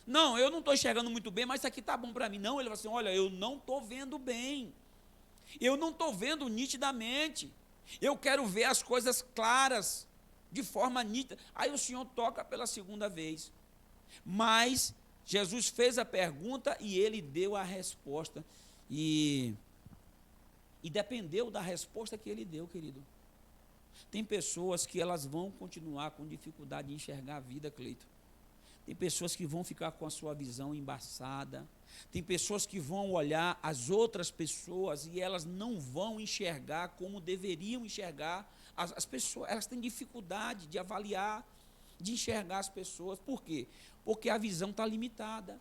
Não, eu não estou enxergando muito bem, mas isso aqui está bom para mim. Não, ele vai assim, olha, eu não estou vendo bem. Eu não estou vendo nitidamente. Eu quero ver as coisas claras, de forma nítida. Aí o Senhor toca pela segunda vez. Mas Jesus fez a pergunta e ele deu a resposta. E dependeu da resposta que ele deu, querido. Tem pessoas que elas vão continuar com dificuldade de enxergar a vida, Cleito. Tem pessoas que vão ficar com a sua visão embaçada. Tem pessoas que vão olhar as outras pessoas e elas não vão enxergar como deveriam enxergar. As pessoas, elas têm dificuldade de avaliar, de enxergar as pessoas. Por quê? Porque a visão está limitada.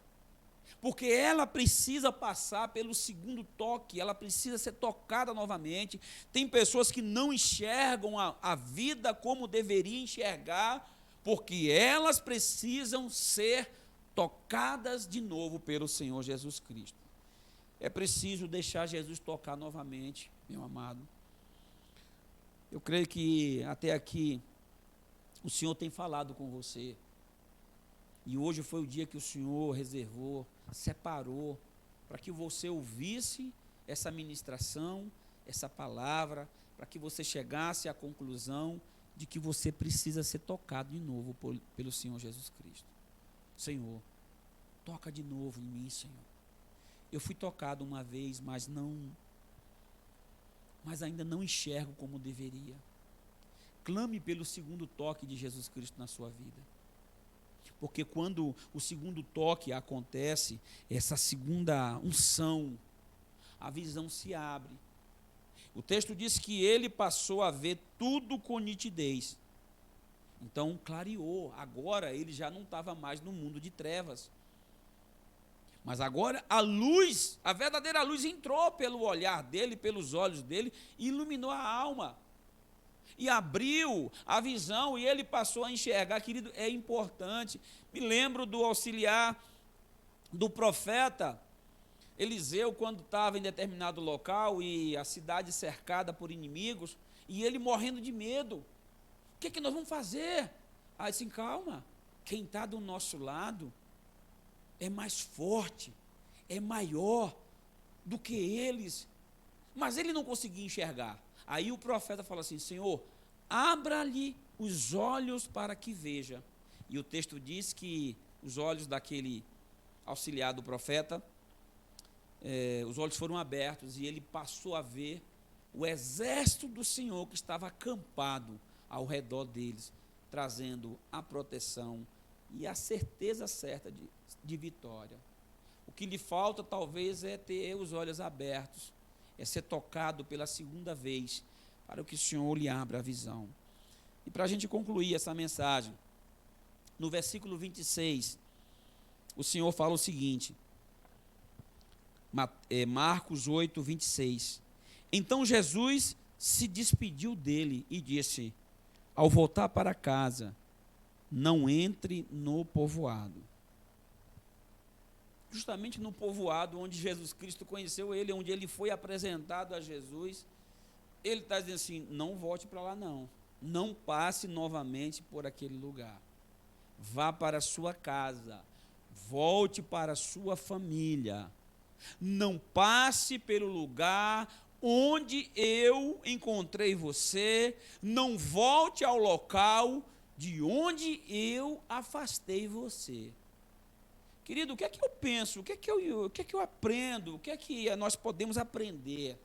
Porque ela precisa passar pelo segundo toque, ela precisa ser tocada novamente. Tem pessoas que não enxergam a vida como deveriam enxergar, porque elas precisam ser tocadas de novo pelo Senhor Jesus Cristo. É preciso deixar Jesus tocar novamente, meu amado. Eu creio que até aqui o Senhor tem falado com você. E hoje foi o dia que o Senhor reservou, separou, para que você ouvisse essa ministração, essa palavra, para que você chegasse à conclusão de que você precisa ser tocado de novo pelo Senhor Jesus Cristo. Senhor, toca de novo em mim, Senhor. Eu fui tocado uma vez, mas ainda não enxergo como deveria. Clame pelo segundo toque de Jesus Cristo na sua vida. Porque quando o segundo toque acontece, essa segunda unção, a visão se abre. O texto diz que ele passou a ver tudo com nitidez. Então clareou. Agora ele já não estava mais no mundo de trevas. Mas agora a luz, a verdadeira luz entrou pelo olhar dele, pelos olhos dele, e iluminou a alma. E abriu a visão, e ele passou a enxergar. Querido, é importante. Me lembro do auxiliar do profeta Eliseu, quando estava em determinado local e a cidade cercada por inimigos, e ele morrendo de medo. O que nós vamos fazer? Aí assim, calma, quem está do nosso lado é mais forte, é maior do que eles. Mas ele não conseguia enxergar. Aí o profeta fala assim, Senhor, abra-lhe os olhos para que veja. E o texto diz que os olhos daquele auxiliar do profeta, os olhos foram abertos e ele passou a ver o exército do Senhor que estava acampado ao redor deles, trazendo a proteção e a certeza certa de vitória. O que lhe falta talvez é ter os olhos abertos, é ser tocado pela segunda vez, para que o Senhor lhe abra a visão. E para a gente concluir essa mensagem, no versículo 26, o Senhor fala o seguinte, Marcos 8, 26. Então Jesus se despediu dele e disse, ao voltar para casa, não entre no povoado. Justamente no povoado onde Jesus Cristo conheceu ele, onde ele foi apresentado a Jesus, ele está dizendo assim, não volte para lá não, não passe novamente por aquele lugar, vá para a sua casa, volte para a sua família, não passe pelo lugar onde eu encontrei você, não volte ao local de onde eu afastei você. Querido, o que é que eu penso? O que é que eu aprendo? O que é que nós podemos aprender?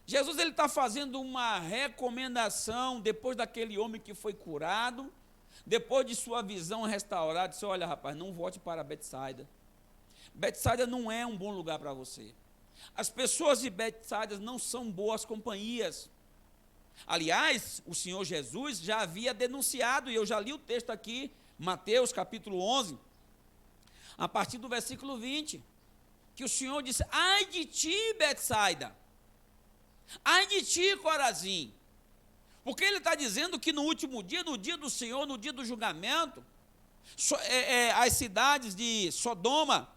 Jesus está fazendo uma recomendação depois daquele homem que foi curado, depois de sua visão restaurada, disse, olha rapaz, não volte para Betsaida. Betsaida não é um bom lugar para você. As pessoas de Betsaida não são boas companhias. Aliás, o Senhor Jesus já havia denunciado, e eu já li o texto aqui, Mateus capítulo 11, a partir do versículo 20, que o Senhor disse, ai de ti, Betsaida, ai de ti, Corazim, porque ele está dizendo que no último dia, no dia do Senhor, no dia do julgamento, as cidades de Sodoma,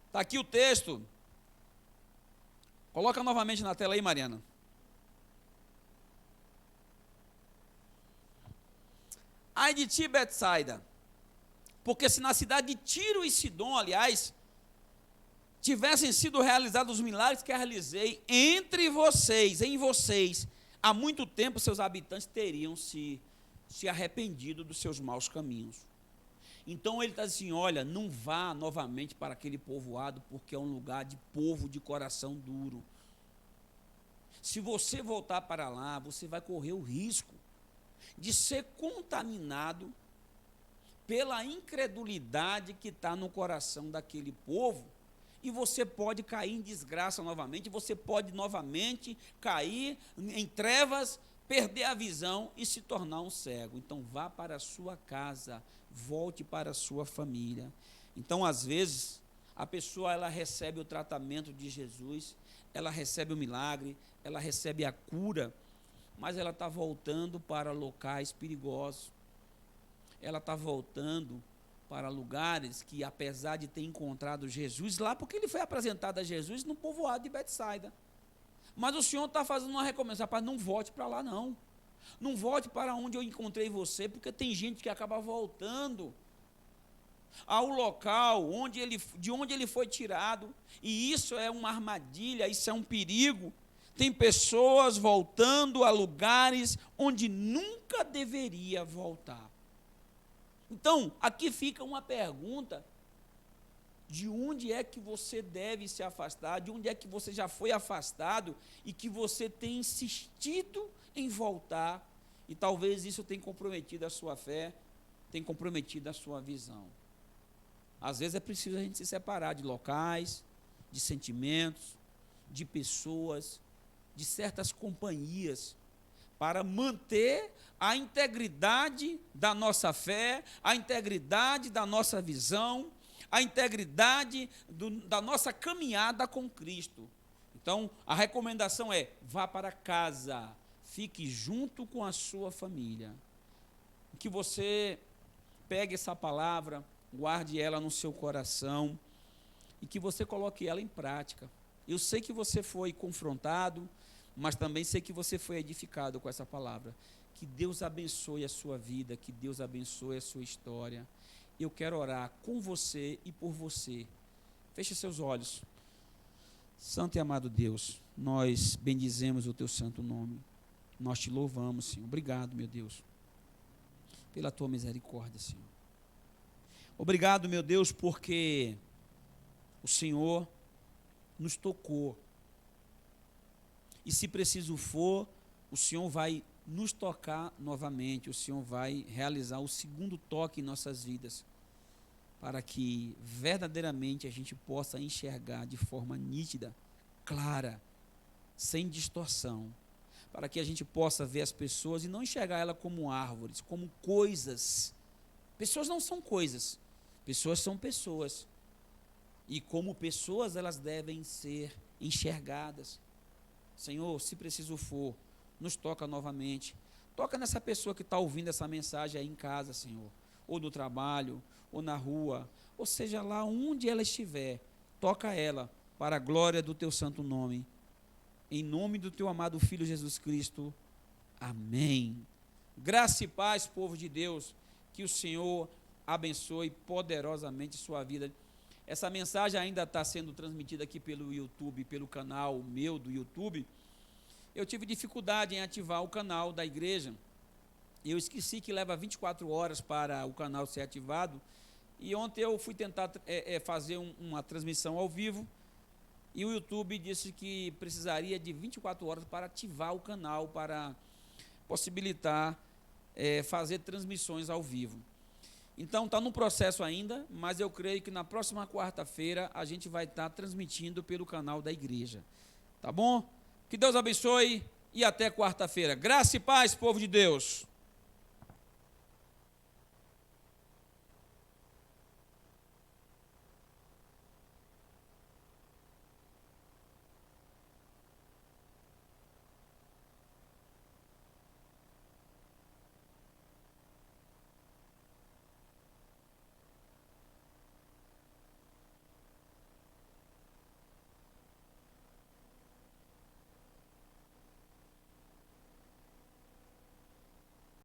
está aqui o texto, coloca novamente na tela aí, Mariana. Ai de ti, Betsaida, porque se na cidade de Tiro e Sidom, aliás, tivessem sido realizados os milagres que realizei entre vocês, em vocês, há muito tempo seus habitantes teriam se arrependido dos seus maus caminhos. Então ele está assim, olha, não vá novamente para aquele povoado, porque é um lugar de povo de coração duro. Se você voltar para lá, você vai correr o risco de ser contaminado pela incredulidade que está no coração daquele povo, e você pode cair em desgraça novamente, você pode novamente cair em trevas, perder a visão e se tornar um cego. Então vá para a sua casa, volte para a sua família. Então às vezes a pessoa ela recebe o tratamento de Jesus, ela recebe o milagre, ela recebe a cura, mas ela está voltando para locais perigosos, ela está voltando para lugares que, apesar de ter encontrado Jesus lá, porque ele foi apresentado a Jesus no povoado de Betsaida, mas o Senhor está fazendo uma recomendação, rapaz, não volte para lá não, não volte para onde eu encontrei você, porque tem gente que acaba voltando ao local de onde ele foi tirado, e isso é uma armadilha, isso é um perigo. Tem pessoas voltando a lugares onde nunca deveria voltar. Então, aqui fica uma pergunta: de onde é que você deve se afastar? De onde é que você já foi afastado e que você tem insistido em voltar? E talvez isso tenha comprometido a sua fé, tenha comprometido a sua visão. Às vezes é preciso a gente se separar de locais, de sentimentos, de pessoas, de certas companhias, para manter a integridade da nossa fé, a integridade da nossa visão, a integridade da nossa caminhada com Cristo. Então, a recomendação é: vá para casa, fique junto com a sua família. Que você pegue essa palavra, guarde ela no seu coração e que você coloque ela em prática. Eu sei que você foi confrontado, mas também sei que você foi edificado com essa palavra. Que Deus abençoe a sua vida, que Deus abençoe a sua história. Eu quero orar com você e por você. Feche seus olhos. Santo e amado Deus, nós bendizemos o teu santo nome. Nós te louvamos, Senhor. Obrigado, meu Deus, pela tua misericórdia, Senhor. Obrigado, meu Deus, porque o Senhor nos tocou. E se preciso for, o Senhor vai nos tocar novamente, o Senhor vai realizar o segundo toque em nossas vidas, para que verdadeiramente a gente possa enxergar de forma nítida, clara, sem distorção, para que a gente possa ver as pessoas e não enxergar elas como árvores, como coisas. Pessoas não são coisas, pessoas são pessoas. E como pessoas elas devem ser enxergadas. Senhor, se preciso for, nos toca novamente. Toca nessa pessoa que está ouvindo essa mensagem aí em casa, Senhor, ou no trabalho, ou na rua, ou seja lá onde ela estiver. Toca ela para a glória do teu santo nome. Em nome do teu amado Filho Jesus Cristo. Amém. Graça e paz, povo de Deus. Que o Senhor abençoe poderosamente sua vida. Essa mensagem ainda está sendo transmitida aqui pelo YouTube, pelo canal meu do YouTube. Eu tive dificuldade em ativar o canal da igreja. Eu esqueci que leva 24 horas para o canal ser ativado. E ontem eu fui tentar fazer uma transmissão ao vivo. E o YouTube disse que precisaria de 24 horas para ativar o canal, para possibilitar fazer transmissões ao vivo. Então, está no processo ainda, mas eu creio que na próxima quarta-feira a gente vai estar transmitindo pelo canal da igreja. Tá bom? Que Deus abençoe e até quarta-feira. Graça e paz, povo de Deus.